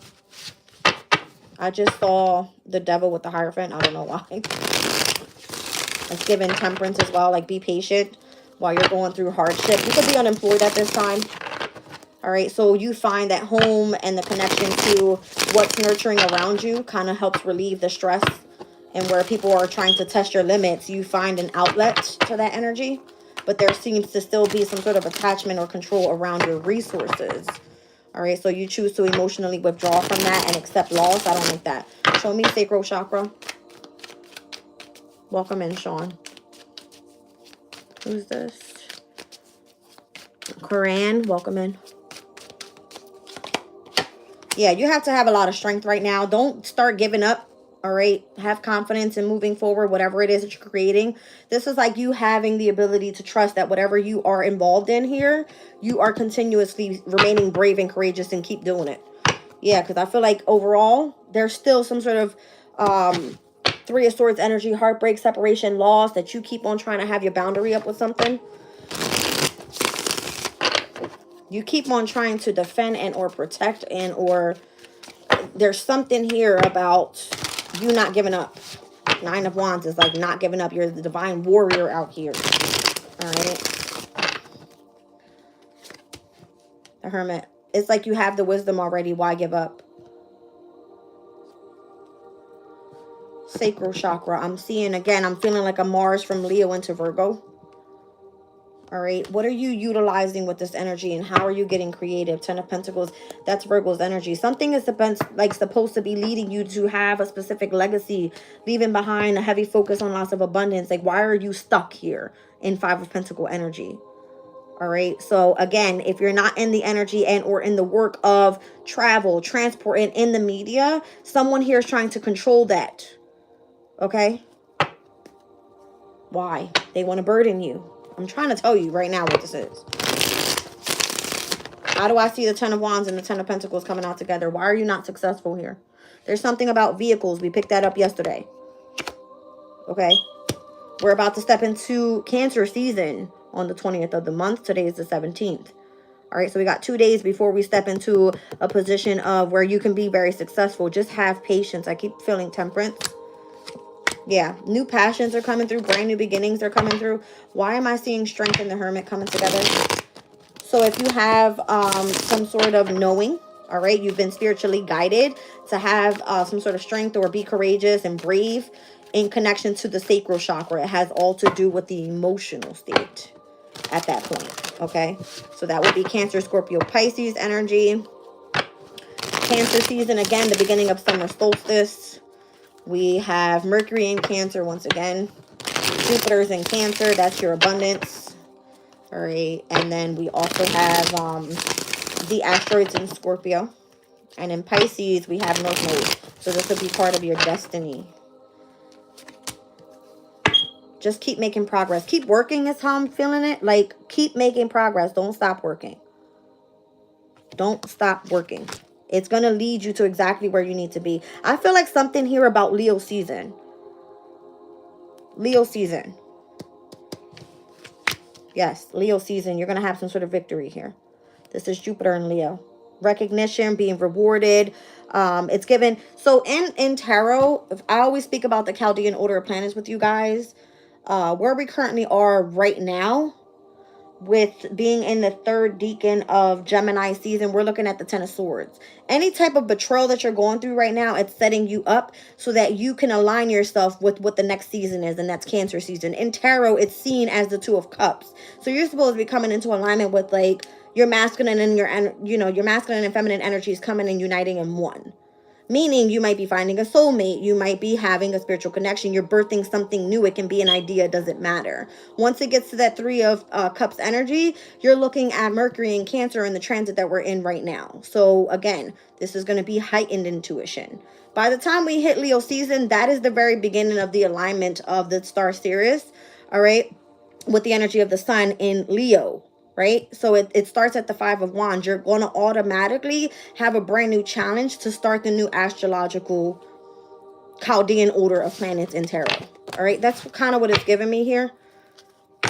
I just saw the devil with the Hierophant. I don't know why. It's giving temperance as well. Like, be patient while you're going through hardship. You could be unemployed at this time. All right. So you find that home and the connection to what's nurturing around you kind of helps relieve the stress. And where people are trying to test your limits, you find an outlet to that energy. But there seems to still be some sort of attachment or control around your resources. All right, so you choose to emotionally withdraw from that and accept loss. I don't like that. Show me sacral chakra. Welcome in, Sean. Who's this? Quran, welcome in. Yeah, you have to have a lot of strength right now. Don't start giving up. All right, have confidence in moving forward, whatever it is that you're creating. This is like you having the ability to trust that whatever you are involved in here, you are continuously remaining brave and courageous and keep doing it. Yeah, because I feel like overall, there's still some sort of Three of Swords energy, heartbreak, separation, loss, that you keep on trying to have your boundary up with something. You keep on trying to defend and or protect and or there's something here about you not giving up. Nine of Wands is like not giving up. You're the divine warrior out here. All right. The Hermit. It's like you have the wisdom already. Why give up? Sacral chakra. I'm seeing, again, I'm feeling like a Mars from Leo into Virgo. All right. What are you utilizing with this energy, and how are you getting creative? 10 of Pentacles. That's Virgo's energy. Something is supposed to be leading you to have a specific legacy, leaving behind a heavy focus on loss of abundance. Like, why are you stuck here in 5 of Pentacle energy? All right. So again, if you're not in the energy and or in the work of travel, transport, and in the media, someone here is trying to control that. Okay. Why? They want to burden you. I'm trying to tell you right now what this is. How do I see the 10 of Wands and the 10 of Pentacles coming out together? Why are you not successful here? There's something about vehicles. We picked that up yesterday. Okay. We're about to step into Cancer season on the 20th of the month. Today is the 17th. All right. So we got 2 days before we step into a position of where you can be very successful. Just have patience. I keep feeling Temperance. Yeah, new passions are coming through. Brand new beginnings are coming through. Why am I seeing Strength and the Hermit coming together? So if you have some sort of knowing, all right, you've been spiritually guided to have some sort of strength or be courageous and brave in connection to the sacral chakra. It has all to do with the emotional state at that point, okay? So that would be Cancer, Scorpio, Pisces energy. Cancer season, again, the beginning of summer solstice. We have Mercury in Cancer once again. Jupiter's in Cancer. That's your abundance. All right. And then we also have the asteroids in Scorpio. And in Pisces, we have North Node. So this will be part of your destiny. Just keep making progress. Keep working is how I'm feeling it. Like, keep making progress. Don't stop working. Don't stop working. It's going to lead you to exactly where you need to be. I feel like something here about Leo season. Leo season. Yes, Leo season. You're going to have some sort of victory here. This is Jupiter and Leo. Recognition, being rewarded. It's given. So in tarot, I always speak about the Chaldean order of planets with you guys. Where we currently are right now, with being in the 3rd decan of Gemini season, we're looking at the 10 of Swords. Any type of betrayal that you're going through right now, it's setting you up so that you can align yourself with what the next season is, and that's Cancer season. In tarot, it's seen as the 2 of Cups. So you're supposed to be coming into alignment with like your masculine and your masculine and feminine energies coming and uniting in one. Meaning you might be finding a soulmate. You might be having a spiritual connection. You're birthing something new. It can be an idea. It doesn't matter. Once it gets to that 3 of Cups energy, you're looking at Mercury and Cancer in the transit that we're in right now. So again, this is going to be heightened intuition. By the time we hit Leo season, that is the very beginning of the alignment of the star Sirius. All right. With the energy of the sun in Leo. Right? So it starts at the 5 of Wands. You're going to automatically have a brand new challenge to start the new astrological Chaldean order of planets in tarot. All right? That's kind of what it's giving me here.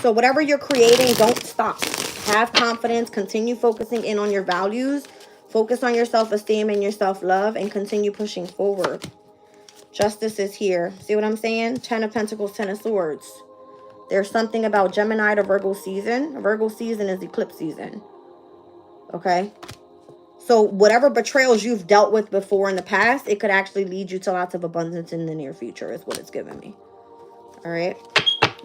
So whatever you're creating, don't stop. Have confidence. Continue focusing in on your values. Focus on your self-esteem and your self-love, and continue pushing forward. Justice is here. See what I'm saying? 10 of Pentacles, 10 of Swords. There's something about Gemini to Virgo season. Virgo season is eclipse season. Okay? So whatever betrayals you've dealt with before in the past, it could actually lead you to lots of abundance in the near future is what it's giving me. All right?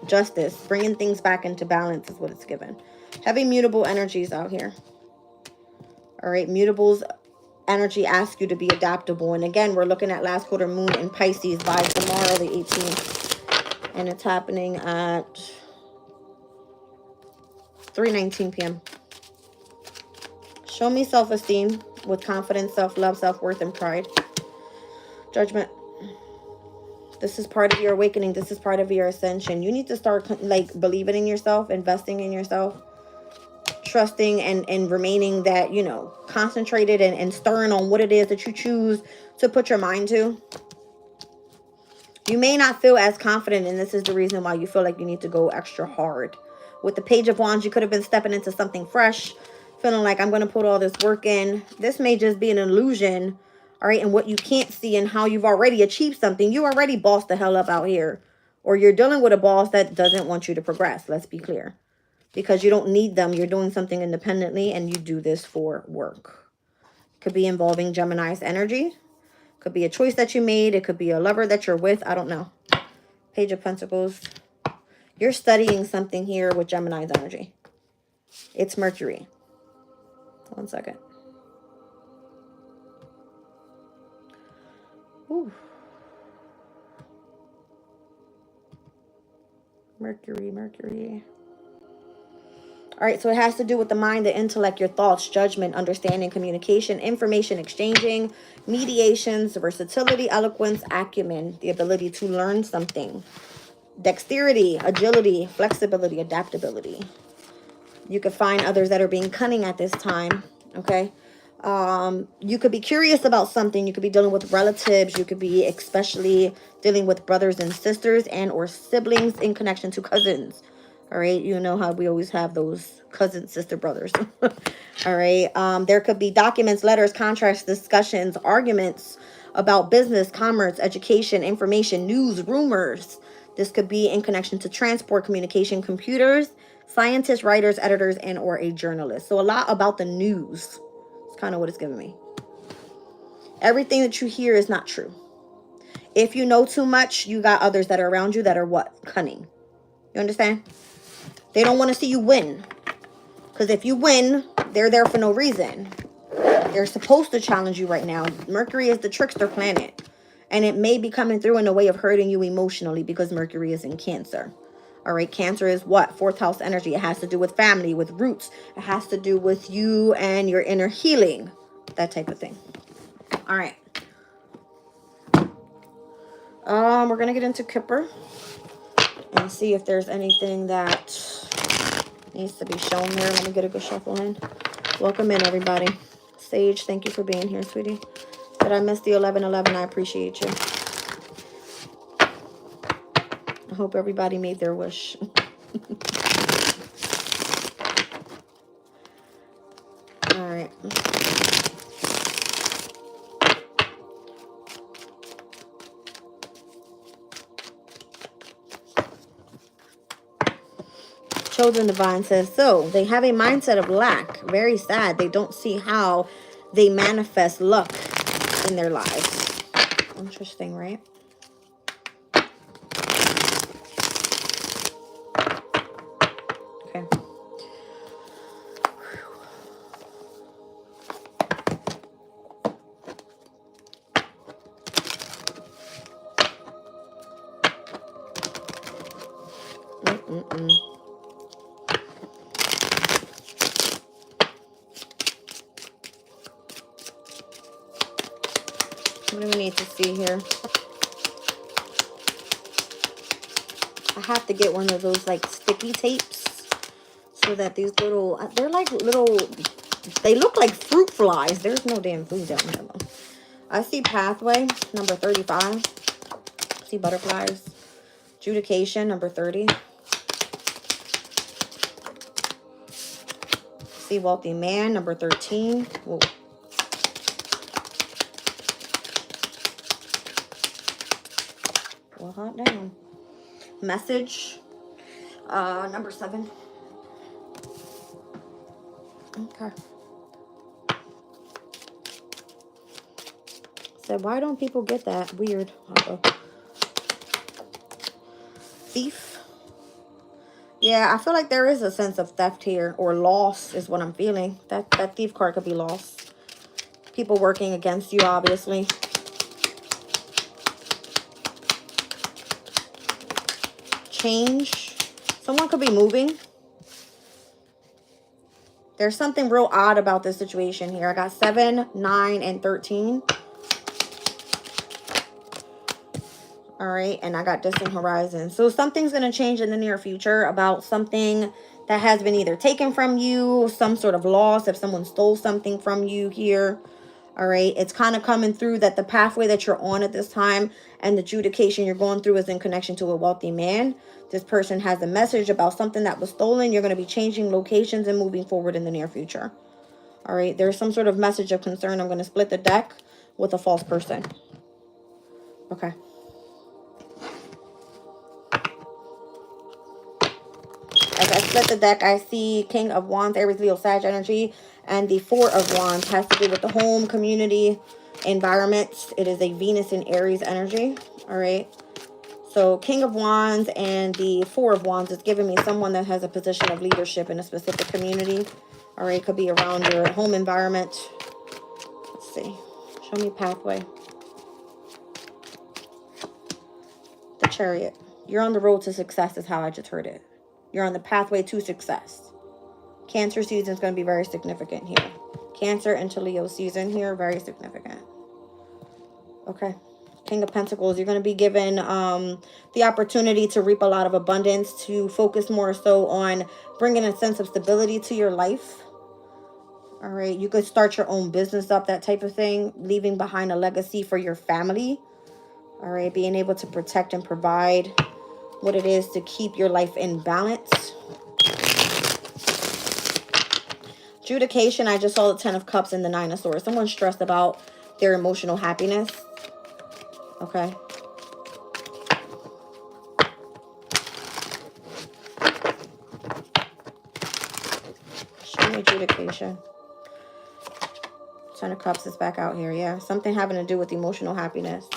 Justice. Bringing things back into balance is what it's given. Heavy mutable energies out here. All right? Mutables energy asks you to be adaptable. And again, we're looking at last quarter moon in Pisces by tomorrow, the 18th. And it's happening at 3:19 p.m. Show me self-esteem with confidence, self-love, self-worth, and pride. Judgment. This is part of your awakening. This is part of your ascension. You need to start like believing in yourself, investing in yourself, trusting and remaining that, concentrated and stirring on what it is that you choose to put your mind to. You may not feel as confident, and this is the reason why you feel like you need to go extra hard. With the Page of Wands, you could have been stepping into something fresh, feeling like I'm going to put all this work in. This may just be an illusion, all right, and what you can't see and how you've already achieved something. You already bossed the hell up out here, or you're dealing with a boss that doesn't want you to progress. Let's be clear, because you don't need them. You're doing something independently, and you do this for work. Could be involving Gemini's energy. Could be a choice that you made. It could be a lover that you're with. I don't know. Page of Pentacles. You're studying something here with Gemini's energy. It's Mercury. 1 second. Ooh. Mercury, Mercury. All right, so it has to do with the mind, the intellect, your thoughts, judgment, understanding, communication, information exchanging, mediations, versatility, eloquence, acumen, the ability to learn something, dexterity, agility, flexibility, adaptability. You could find others that are being cunning at this time, okay? You could be curious about something. You could be dealing with relatives. You could be especially dealing with brothers and sisters and or siblings in connection to cousins. All right, you know how we always have those cousin, sister, brothers. All right, there could be documents, letters, contracts, discussions, arguments about business, commerce, education, information, news, rumors. This could be in connection to transport, communication, computers, scientists, writers, editors, and or a journalist. So a lot about the news. It's kind of what it's giving me. Everything that you hear is not true. If you know too much, you got others that are around you that are what? Cunning. You understand? They don't want to see you win. Because if you win, they're there for no reason. They're supposed to challenge you right now. Mercury is the trickster planet. And it may be coming through in a way of hurting you emotionally because Mercury is in Cancer. All right, Cancer is what? 4th house energy. It has to do with family, with roots. It has to do with you and your inner healing. That type of thing. All right. We're going to get into Kipper and see if there's anything that needs to be shown here. Let me get a good shuffle in. Welcome in, everybody. Sage, thank you for being here, sweetie. Did I miss the 1111? I appreciate you. I hope everybody made their wish. All right. Chosen Divine says, so they have a mindset of lack. Very sad. They don't see how they manifest luck in their lives. Interesting, right? Okay. What do we need to see here? I have to get one of those like sticky tapes so that these little, they're like little, they look like fruit flies. There's no damn food down here though. I see pathway, number 35. I see butterflies. Adjudication, number 30. See wealthy man, number 13. Whoa. Well, hot down. Message, number 7. Okay. Said, why don't people get that? Weird. Thief. Yeah, I feel like there is a sense of theft here, or loss is what I'm feeling. That thief card could be lost. People working against you, obviously. Change. Someone could be moving. There's something real odd about this situation here. I got 7, 9, and 13. All right, and I got distant horizon. So something's going to change in the near future about something that has been either taken from you, some sort of loss, if someone stole something from you here. All right, it's kind of coming through that the pathway that you're on at this time and the adjudication you're going through is in connection to a wealthy man. This person has a message about something that was stolen. You're going to be changing locations and moving forward in the near future. All right, there's some sort of message of concern. I'm going to split the deck with a false person. Okay. As I split the deck, I see King of Wands, Aries, Leo, Sag energy, And the Four of Wands has to do with the home, community, environments. It is a Venus and Aries energy. All right. So King of Wands and the Four of Wands is giving me someone that has a position of leadership in a specific community. All right. Could be around your home environment. Let's see. Show me pathway. The Chariot. You're on the road to success is how I just heard it. You're on the pathway to success. Cancer season is going to be very significant here. Cancer into Leo season here, very significant. Okay. King of Pentacles, you're going to be given the opportunity to reap a lot of abundance, to focus more so on bringing a sense of stability to your life. All right. You could start your own business up, that type of thing. Leaving behind a legacy for your family. All right. Being able to protect and provide what it is to keep your life in balance. Adjudication, I just saw the 10 of Cups and the 9 of Swords. Someone's stressed about their emotional happiness. Okay. Show me adjudication. 10 of Cups is back out here. Yeah. Something having to do with emotional happiness.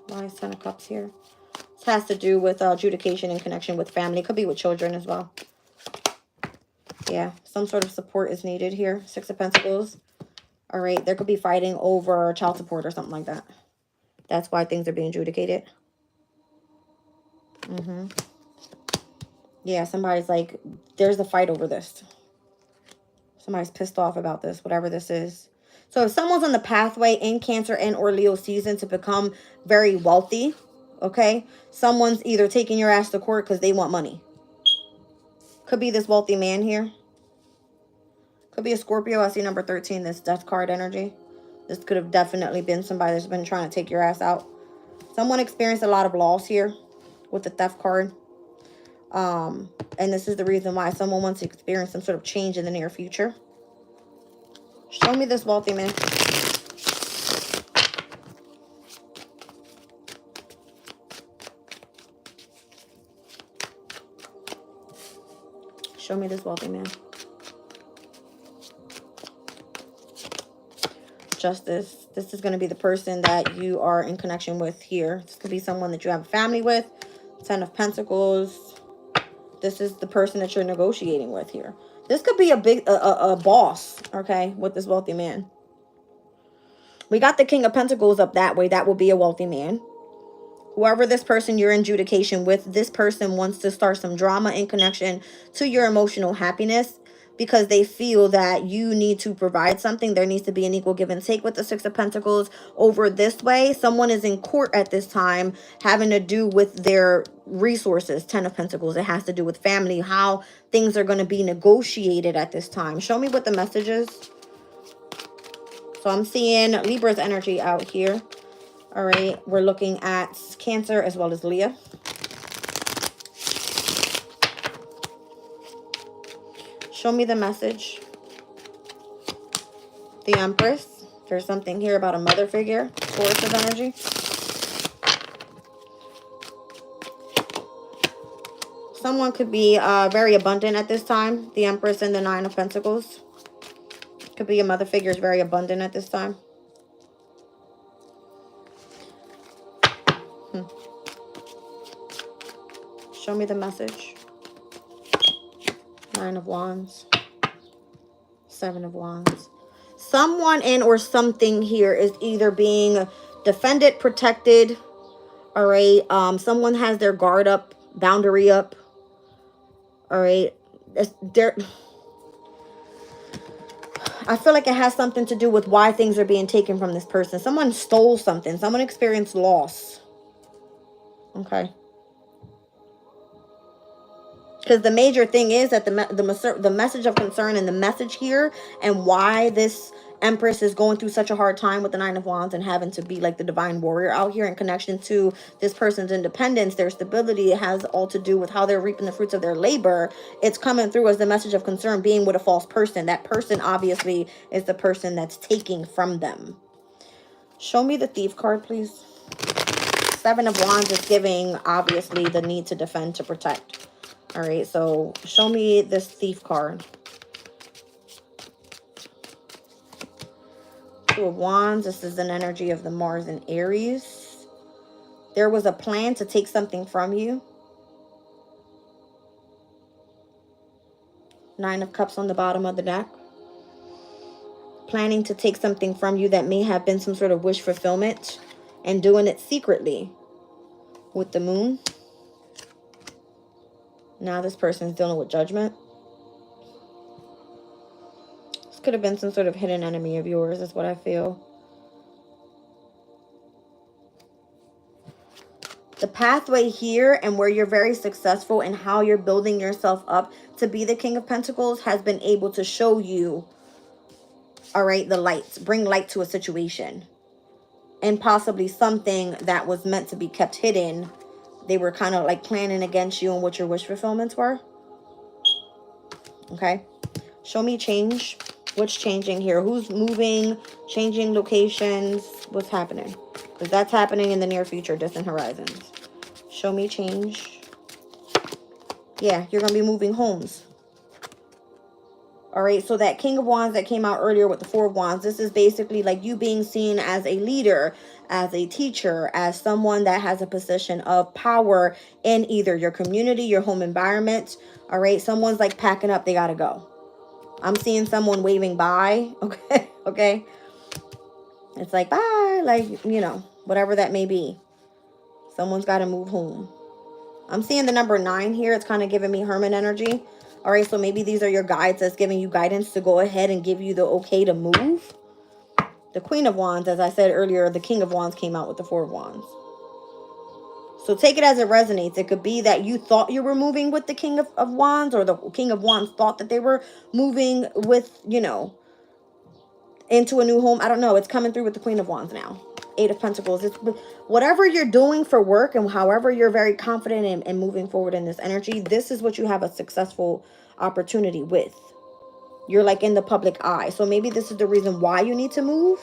Why is 10 of Cups here? This has to do with adjudication in connection with family. It could be with children as well. Yeah. Some sort of support is needed here. 6 of Pentacles. All right. There could be fighting over child support or something like that. That's why things are being adjudicated. Yeah, somebody's like, there's a fight over this. Somebody's pissed off about this, whatever this is. So if someone's on the pathway in Cancer and or Leo season to become very wealthy, okay, someone's either taking your ass to court because they want money. Could be this wealthy man here. Could be a Scorpio. I see number 13, this Death card energy. This could have definitely been somebody that's been trying to take your ass out. Someone experienced a lot of loss here with the Theft card. And this is the reason why someone wants to experience some sort of change in the near future. Show me this wealthy man. Show me this wealthy man. Justice. This is going to be the person that you are in connection with here. This could be someone that you have a family with. 10 of Pentacles. This is the person that you're negotiating with here. This could be a boss, okay, with this wealthy man. We got the King of Pentacles up that way. That will be a wealthy man. Whoever this person you're in adjudication with, this person wants to start some drama in connection to your emotional happiness because they feel that you need to provide something. There needs to be an equal give and take with the 6 of Pentacles over this way. Someone is in court at this time having to do with their resources. 10 of Pentacles. It has to do with family, how things are going to be negotiated at this time. Show me what the message is. So I'm seeing Libra's energy out here. All right. We're looking at Cancer as well as Leo. Show me the message. The Empress. There's something here about a mother figure. Source of energy. Someone could be very abundant at this time. The Empress and the 9 of Pentacles. Could be a mother figure is very abundant at this time. Show me the message. 9 of Wands. 7 of Wands. Someone and or something here is either being defended, protected. All right. Someone has their guard up, boundary up. All right. I feel like it has something to do with why things are being taken from this person. Someone stole something. Someone experienced loss. Okay. Because the major thing is that the message of concern and the message here and why this Empress is going through such a hard time with the 9 of Wands and having to be like the divine warrior out here in connection to this person's independence, their stability, it has all to do with how they're reaping the fruits of their labor. It's coming through as the message of concern being with a false person. That person obviously is the person that's taking from them. Show me the Thief card, please. 7 of Wands is giving obviously the need to defend, to protect. All right, so show me this Thief card. Two of Wands. This is an energy of the Mars and Aries. There was a plan to take something from you. Nine of Cups on the bottom of the deck. Planning to take something from you that may have been some sort of wish fulfillment, and doing it secretly with the Moon. Now this person's dealing with Judgment. This could have been some sort of hidden enemy of yours, is what I feel. The pathway here and where you're very successful and how you're building yourself up to be the King of Pentacles has been able to show you, all right, the light. Bring light to a situation. And possibly something that was meant to be kept hidden. They were kind of like planning against you and what your wish fulfillments were. Okay. Show me change. What's changing here? Who's moving? Changing locations? What's happening? Because that's happening in the near future, distant horizons. Show me change. Yeah, you're going to be moving homes. All right, so that King of Wands that came out earlier with the Four of Wands, this is basically like you being seen as a leader, as a teacher, as someone that has a position of power in either your community, your home environment. All right, someone's like packing up, they got to go. I'm seeing someone waving bye. Okay, okay. It's like bye, like, you know, whatever that may be. Someone's got to move home. I'm seeing the number 9 here. It's kind of giving me Hermit energy. All right, so maybe these are your guides that's giving you guidance to go ahead and give you the okay to move. The Queen of Wands, as I said earlier, the King of Wands came out with the Four of Wands. So take it as it resonates. It could be that you thought you were moving with the King of Wands, or the King of Wands thought that they were moving with, you know, into a new home. I don't know. It's coming through with the Queen of Wands now. Eight of Pentacles. It's whatever you're doing for work and however you're very confident in moving forward in this energy, this is what you have a successful opportunity with. You're like in the public eye. So maybe this is the reason why you need to move.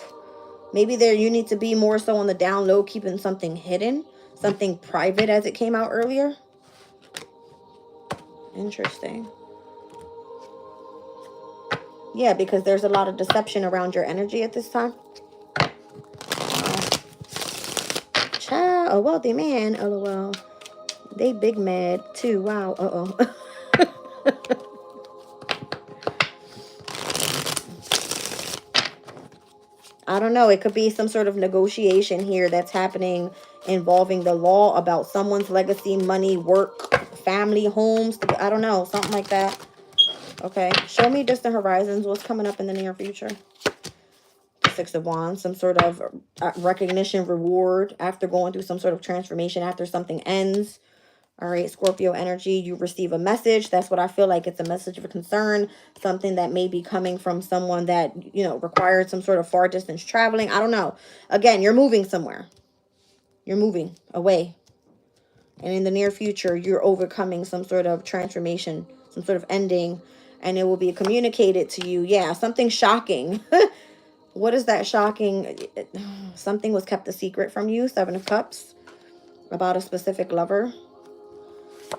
Maybe there you need to be more so on the down low, keeping something hidden, something private, as it came out earlier. Interesting. Yeah, because there's a lot of deception around your energy at this time. Child, a wealthy man, lol. They big mad too. Wow. Uh-oh. I don't know. It could be some sort of negotiation here that's happening involving the law about someone's legacy, money, work, family, homes. I don't know. Something like that. Okay. Show me distant horizons. What's coming up in the near future? The Six of Wands. Some sort of recognition, reward after going through some sort of transformation, after something ends. All right, Scorpio energy, you receive a message. That's what I feel like. It's a message of a concern, something that may be coming from someone that, you know, required some sort of far distance traveling. I don't know. Again, you're moving somewhere. You're moving away. And in the near future, you're overcoming some sort of transformation, some sort of ending, and it will be communicated to you. Yeah, something shocking. What is that shocking? Something was kept a secret from you. Seven of Cups, about a specific lover.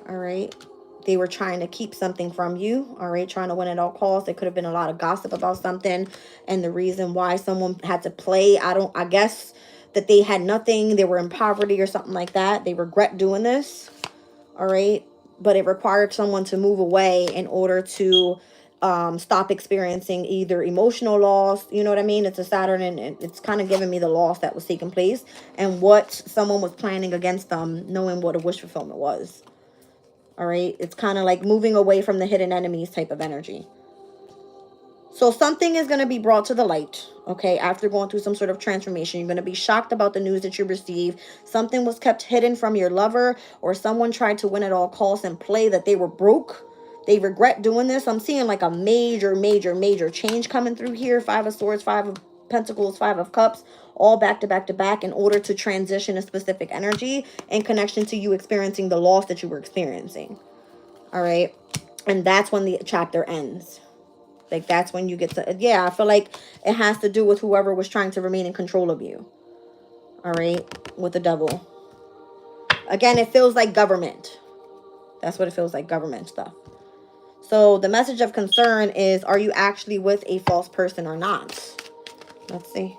All right. They were trying to keep something from you. All right. Trying to win at all costs. There could have been a lot of gossip about something. And the reason why someone had to play, I guess that they had nothing. They were in poverty or something like that. They regret doing this. All right. But it required someone to move away in order to stop experiencing either emotional loss. You know what I mean? It's a Saturn, and it's kind of giving me the loss that was taking place and what someone was planning against them, knowing what a wish fulfillment was. All right. It's kind of like moving away from the hidden enemies type of energy. So something is going to be brought to the light. Okay. After going through some sort of transformation, you're going to be shocked about the news that you receive. Something was kept hidden from your lover, or someone tried to win at all costs and play that they were broke. They regret doing this. I'm seeing like a major change coming through here. Five of Swords, Five of Pentacles, Five of Cups, all back to back to back, in order to transition a specific energy in connection to you experiencing the loss that you were experiencing. All right. And that's when the chapter ends. Like, that's when you get to, yeah, I feel like it has to do with whoever was trying to remain in control of you. All right. With the Devil. Again, it feels like government. That's what it feels like, government stuff. So the message of concern is, are you actually with a false person or not? Let's see.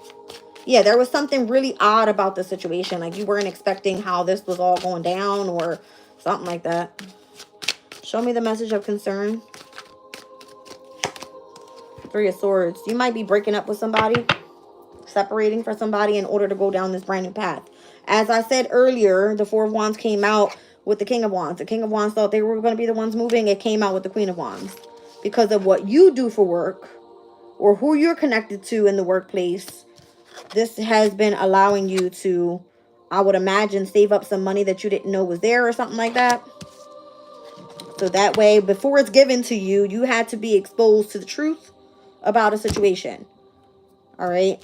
Yeah, there was something really odd about the situation. Like you weren't expecting how this was all going down or something like that. Show me the message of concern. Three of Swords. You might be breaking up with somebody, separating from somebody in order to go down this brand new path. As I said earlier, the Four of Wands came out with the King of Wands. The King of Wands thought they were going to be the ones moving. It came out with the Queen of Wands. Because of what you do for work or who you're connected to in the workplace, this has been allowing you to, I would imagine, save up some money that you didn't know was there or something like that. So that way, before it's given to you, you had to be exposed to the truth about a situation. All right.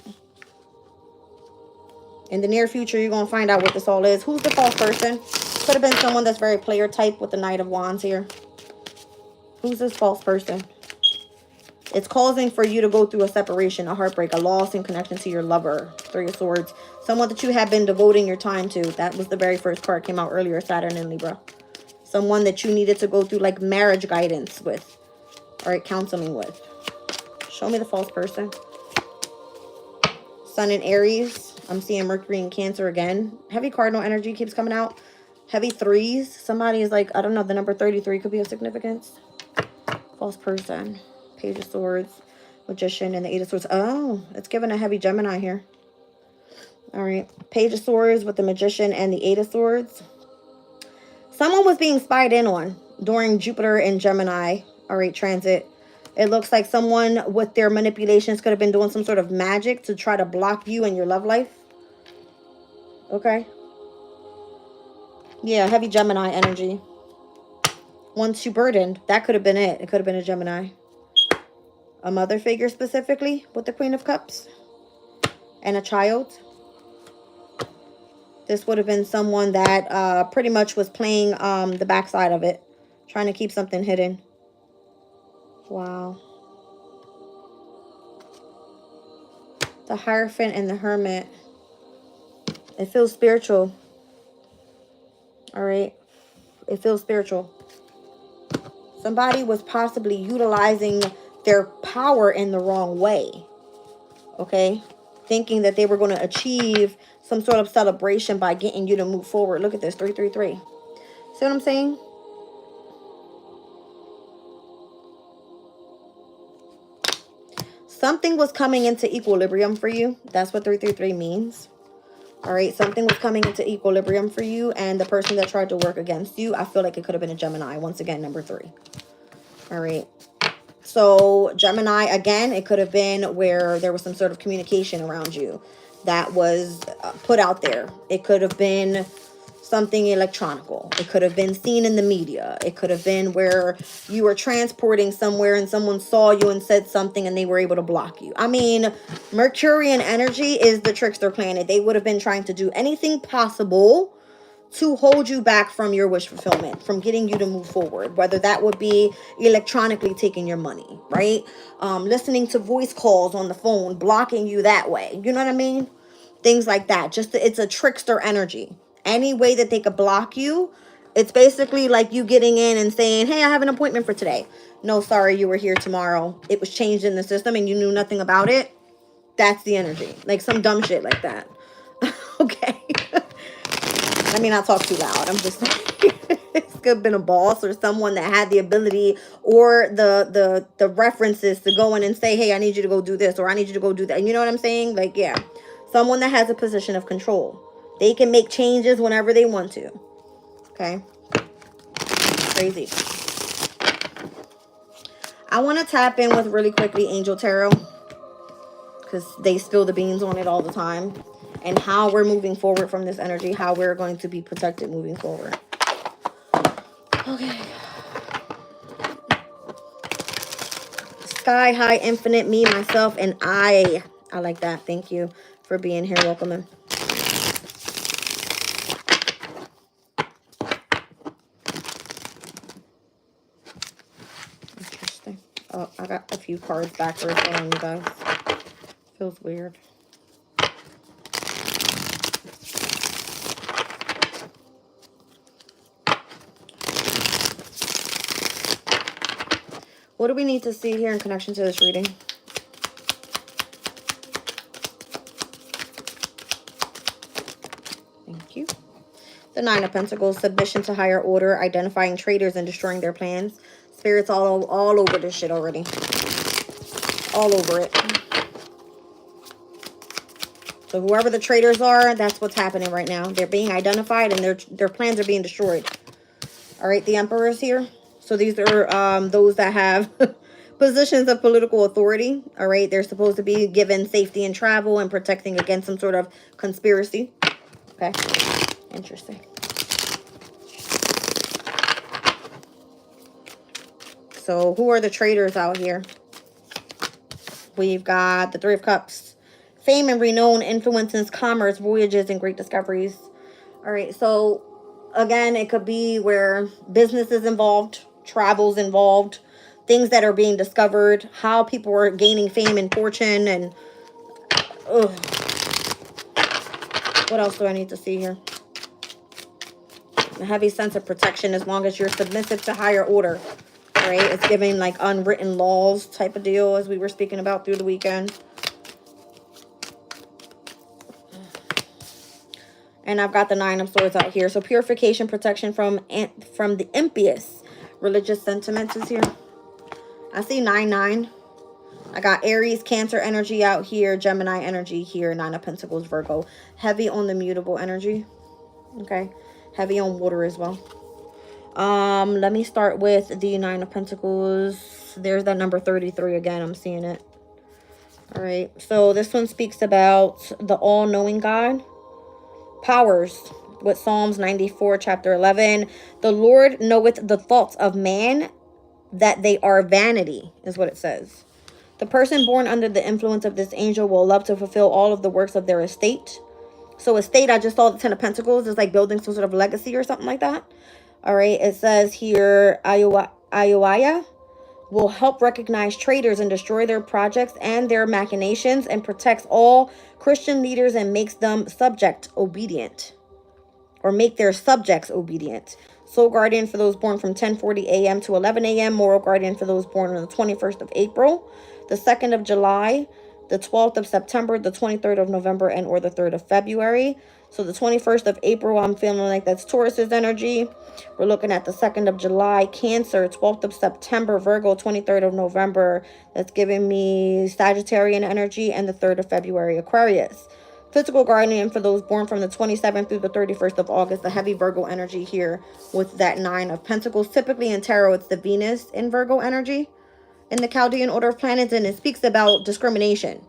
In the near future, you're going to find out what this all is. Who's the false person? Could have been someone that's very player type with the Knight of Wands here. Who's this false person? It's causing for you to go through a separation, a heartbreak, a loss in connection to your lover. Three of Swords. Someone that you have been devoting your time to. That was the very first card came out earlier, Saturn and Libra. Someone that you needed to go through like marriage guidance with. All right, counseling with. Show me the false person. Sun in Aries. I'm seeing Mercury in Cancer again. Heavy cardinal energy keeps coming out. Heavy threes. Somebody is like, I don't know, the number 33 could be of significance. False person. Page of Swords. Magician and the Eight of Swords. Oh, it's giving a heavy Gemini here. All right. Page of Swords with the Magician and the Eight of Swords. Someone was being spied in on during Jupiter and Gemini. All right, transit. It looks like someone with their manipulations could have been doing some sort of magic to try to block you in your love life. Okay. Yeah, heavy Gemini energy. Once you burdened, that could have been it. It could have been a Gemini. A mother figure specifically with the Queen of Cups. And a child. This would have been someone that pretty much was playing the backside of it. Trying to keep something hidden. Wow. The Hierophant and the Hermit. It feels spiritual. All right. It feels spiritual. Somebody was possibly utilizing their power in the wrong way. Okay. Thinking that they were going to achieve some sort of celebration by getting you to move forward. Look at this. 333. See what I'm saying? Something was coming into equilibrium for you. That's what 333 means. All right. Something was coming into equilibrium for you. And the person that tried to work against you, I feel like it could have been a Gemini. Once again, number 3. All right. So Gemini, again, it could have been where there was some sort of communication around you that was put out there. It could have been something electronical. It could have been seen in the media. It could have been where you were transporting somewhere and someone saw you and said something and they were able to block you. I mean, Mercurian energy is the trickster planet. They would have been trying to do anything possible to hold you back from your wish fulfillment, from getting you to move forward, whether that would be electronically taking your money, right? Listening to voice calls on the phone, blocking you that way. You know what I mean? Things like that. Just it's a trickster energy. Any way that they could block you, it's basically like you getting in and saying, hey, I have an appointment for today. No, sorry, you were here tomorrow. It was changed in the system and you knew nothing about it. That's the energy. Like some dumb shit like that. Okay. Let me not talk too loud. I'm just saying it could have been a boss or someone that had the ability or the references to go in and say, hey, I need you to go do this or I need you to go do that. And you know what I'm saying? Like, yeah, someone that has a position of control. They can make changes whenever they want to. Okay. Crazy. I want to tap in with really quickly Angel Tarot because they spill the beans on it all the time. And how we're moving forward from this energy, how we're going to be protected moving forward. Okay. Sky high, infinite, me, myself, and I. I like that. Thank you for being here. Welcome in. Interesting. Oh, I got a few cards backwards. Hold on, you guys. Feels weird. What do we need to see here in connection to this reading? The Nine of Pentacles, submission to higher order, identifying traitors and destroying their plans. Spirits all over this shit already. All over it. So whoever the traitors are, that's what's happening right now. They're being identified and their plans are being destroyed. All right, the Emperor is here. So these are those that have positions of political authority. All right, they're supposed to be given safety in travel and protecting against some sort of conspiracy. Okay, interesting. So who are the traitors out here? We've got the Three of Cups. Fame and renown influences commerce, voyages, and great discoveries. All right, so again, it could be where business is involved, travel's involved, things that are being discovered, how people are gaining fame and fortune, and what else do I need to see here? A heavy sense of protection as long as you're submissive to higher order. All right, it's giving like unwritten laws type of deal as we were speaking about through the weekend. And I've got the Nine of Swords out here. So purification, protection from the impious religious sentiments is here. I see 9-9. I got Aries, Cancer energy out here. Gemini energy here. Nine of Pentacles, Virgo. Heavy on the mutable energy. Okay. Heavy on water as well. Let me start with the Nine of Pentacles. There's that number 33 again. I'm seeing it. All right. So this one speaks about the all-knowing God. Powers with Psalms 94 chapter 11. The Lord knoweth the thoughts of man, that they are vanity, is what it says. The person born under the influence of this angel will love to fulfill all of the works of their estate. So estate, I just saw the Ten of Pentacles, is like building some sort of legacy or something like that. All right, it says here Ayuaya will help recognize traitors and destroy their projects and their machinations, and protects all Christian leaders and makes them obedient, or make their subjects obedient. Soul guardian for those born from 10:40 a.m. to 11 a.m. Moral guardian for those born on the 21st of April, the 2nd of July, the 12th of September, the 23rd of November, and or the 3rd of February. So the 21st of April, I'm feeling like that's Taurus's energy. We're looking at the 2nd of July, Cancer, 12th of September, Virgo, 23rd of November. That's giving me Sagittarian energy, and the 3rd of February, Aquarius. Physical guardian for those born from the 27th through the 31st of August, the heavy Virgo energy here with that Nine of Pentacles. Typically in tarot, it's the Venus in Virgo energy in the Chaldean order of planets, and it speaks about discrimination.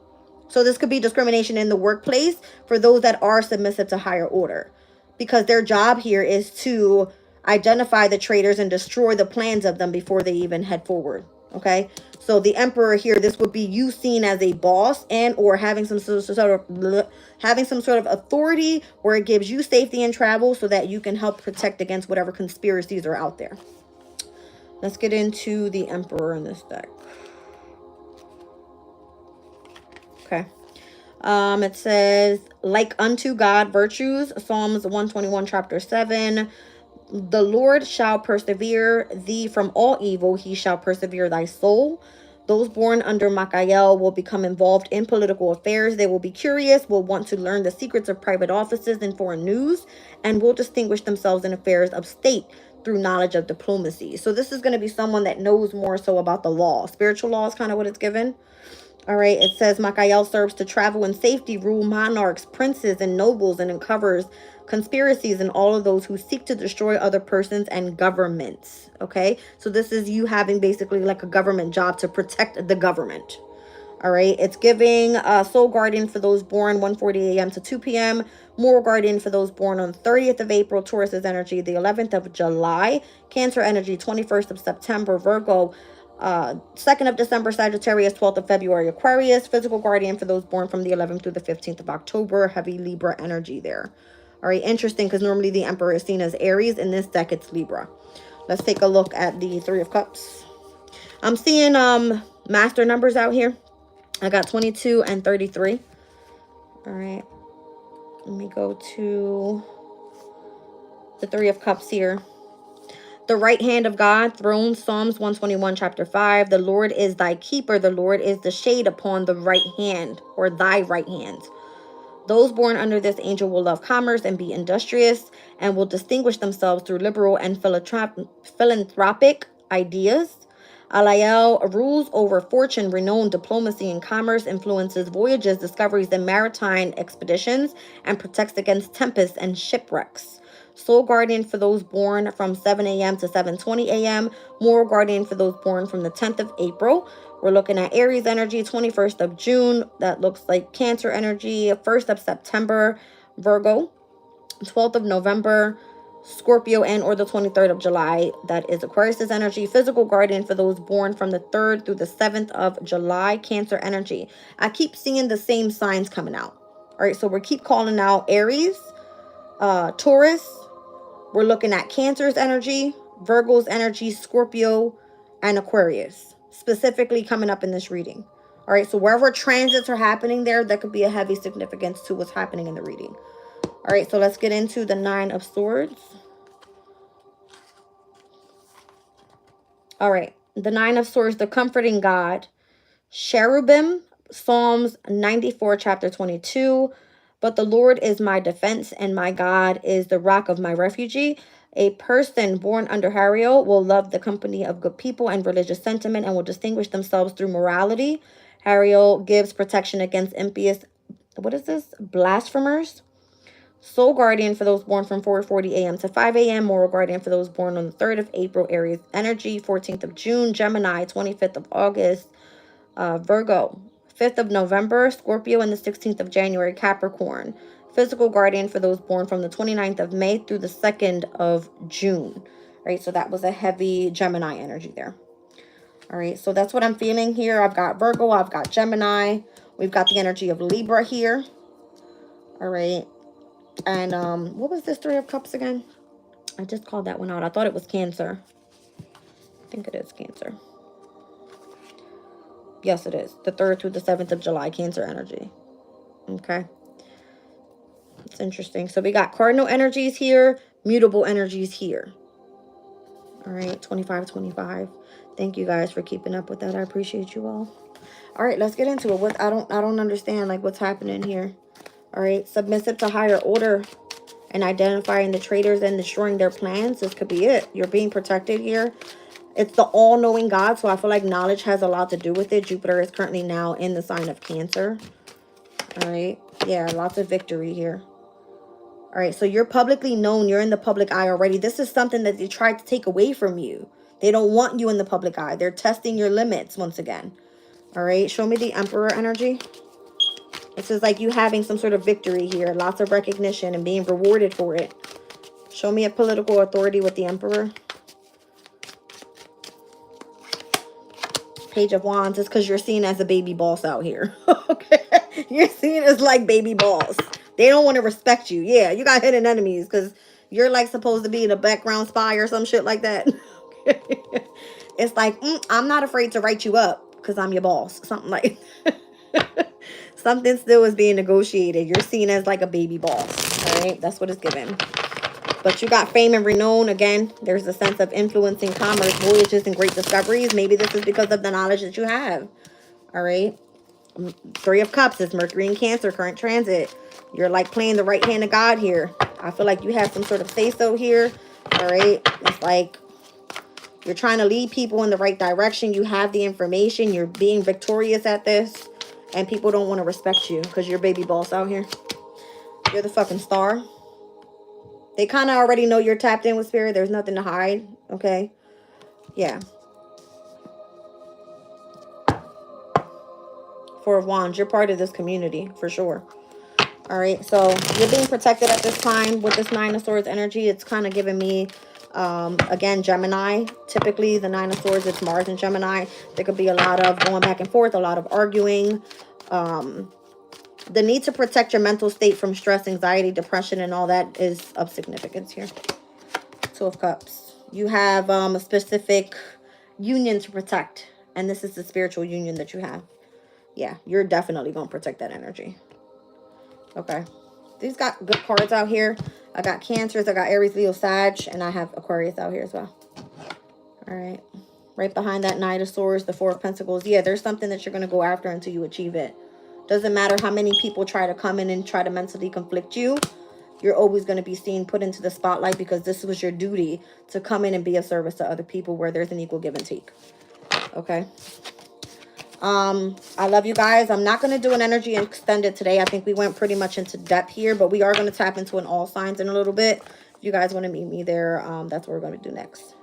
So this could be discrimination in the workplace for those that are submissive to higher order, because their job here is to identify the traitors and destroy the plans of them before they even head forward. Okay, so the Emperor here, this would be you seen as a boss and or having some sort of authority where it gives you safety in travel so that you can help protect against whatever conspiracies are out there. Let's get into the Emperor in this deck. Okay. It says, like unto God virtues, Psalms 121 chapter 7. The Lord shall persevere thee from all evil. He shall persevere thy soul. Those born under Michael will become involved in political affairs. They will be curious, will want to learn the secrets of private offices and foreign news, and will distinguish themselves in affairs of state through knowledge of diplomacy. So this is going to be someone that knows more so about the law. Spiritual law is kind of what it's given. All right, it says Michael serves to travel in safety, rule monarchs, princes, and nobles, and uncovers conspiracies and all of those who seek to destroy other persons and governments. Okay, so this is you having basically like a government job to protect the government. All right, it's giving soul guardian for those born 1:40 a.m. to 2 p.m. Moral guardian for those born on the 30th of April, Taurus's energy, the 11th of July, Cancer energy, 21st of September, Virgo, 2nd of December, Sagittarius, 12th of February, Aquarius. Physical guardian for those born from the 11th through the 15th of October, heavy Libra energy there. All right, interesting, because normally the Emperor is seen as Aries. In this deck, it's Libra. Let's take a look at the Three of Cups. I'm seeing master numbers out here. I got 22 and 33. All right, let me go to the Three of Cups here. The right hand of God, throne, Psalms 121, chapter 5. The Lord is thy keeper. The Lord is the shade upon the right hand, or thy right hand. Those born under this angel will love commerce and be industrious and will distinguish themselves through liberal and philanthropic ideas. Alael rules over fortune, renowned diplomacy and commerce, influences voyages, discoveries, and maritime expeditions, and protects against tempests and shipwrecks. Soul guardian for those born from 7 a.m. to 7:20 a.m. Moral guardian for those born from the 10th of April. We're looking at Aries energy, 21st of June. That looks like Cancer energy, 1st of September, Virgo, 12th of November, Scorpio, and or the 23rd of July. That is Aquarius energy. Physical guardian for those born from the 3rd through the 7th of July, Cancer energy. I keep seeing the same signs coming out. All right, so we keep calling out Aries, Taurus. We're looking at Cancer's energy, Virgo's energy, Scorpio, and Aquarius, specifically coming up in this reading. All right, so wherever transits are happening there, that could be a heavy significance to what's happening in the reading. All right, so let's get into the Nine of Swords. All right, the Nine of Swords, the comforting God. Cherubim, Psalms 94, chapter 22. But the Lord is my defense, and my God is the rock of my refuge. A person born under Hariel will love the company of good people and religious sentiment and will distinguish themselves through morality. Hariel gives protection against impious, what is this? Blasphemers. Soul guardian for those born from 4:40 a.m. to 5 a.m. Moral guardian for those born on the 3rd of April, Aries energy, 14th of June, Gemini, 25th of August, Virgo, 5th of November, Scorpio, and the 16th of January, Capricorn. Physical guardian for those born from the 29th of May through the 2nd of June. All right, so that was a heavy Gemini energy there. All right, so that's what I'm feeling here. I've got Virgo, I've got Gemini. We've got the energy of Libra here. All right. And what was this Three of Cups again? I just called that one out. I thought it was Cancer. I think it is Cancer. Yes, it is. The 3rd through the 7th of July, Cancer energy. Okay. It's interesting. So we got cardinal energies here, mutable energies here. All right, 25. Thank you guys for keeping up with that. I appreciate you all. All right, let's get into it. What I don't understand like what's happening here. All right, submissive to higher order and identifying the traitors and destroying their plans. This could be it. You're being protected here. It's the all-knowing God, so I feel like knowledge has a lot to do with it. Jupiter is currently now in the sign of Cancer. All right. Yeah, lots of victory here. All right, so you're publicly known. You're in the public eye already. This is something that they tried to take away from you. They don't want you in the public eye. They're testing your limits once again. All right, show me the Emperor energy. This is like you having some sort of victory here. Lots of recognition and being rewarded for it. Show me a political authority with the Emperor. Page of Wands is because you're seen as a baby boss out here. Okay, you're seen as like baby boss. They don't want to respect you. Yeah, you got hidden enemies because you're like supposed to be the background spy or some shit like that. It's like, I'm not afraid to write you up because I'm your boss. Something like something still is being negotiated. You're seen as like a baby boss. All right, that's what it's given. But you got fame and renown. Again, there's a sense of influencing commerce, voyages, and great discoveries. Maybe this is because of the knowledge that you have. All right. Three of Cups is Mercury in Cancer, current transit. You're like playing the right hand of God here. I feel like you have some sort of say-so here. All right. It's like you're trying to lead people in the right direction. You have the information. You're being victorious at this. And people don't want to respect you because you're baby boss out here. You're the fucking star. They kind of already know you're tapped in with spirit. There's nothing to hide. Okay. Yeah. Four of Wands. You're part of this community for sure. All right. So you're being protected at this time with this Nine of Swords energy. It's kind of giving me, again, Gemini. Typically, the Nine of Swords, it's Mars and Gemini. There could be a lot of going back and forth, a lot of arguing. The need to protect your mental state from stress, anxiety, depression, and all that is of significance here. Two of Cups. You have a specific union to protect. And this is the spiritual union that you have. Yeah, you're definitely going to protect that energy. Okay. These got good cards out here. I got Cancers, I got Aries, Leo, Sag, and I have Aquarius out here as well. All right. Right behind that Knight of Swords, the Four of Pentacles. Yeah, there's something that you're going to go after until you achieve it. Doesn't matter how many people try to come in and try to mentally conflict you. You're always going to be seen, put into the spotlight, because this was your duty to come in and be of service to other people where there's an equal give and take. Okay. I love you guys. I'm not going to do an energy extended today. I think we went pretty much into depth here, but we are going to tap into an all signs in a little bit. If you guys want to meet me there, that's what we're going to do next.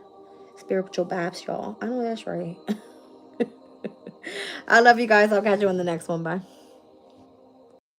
Spiritual baths, y'all. I know that's right. I love you guys. I'll catch you on the next one. Bye.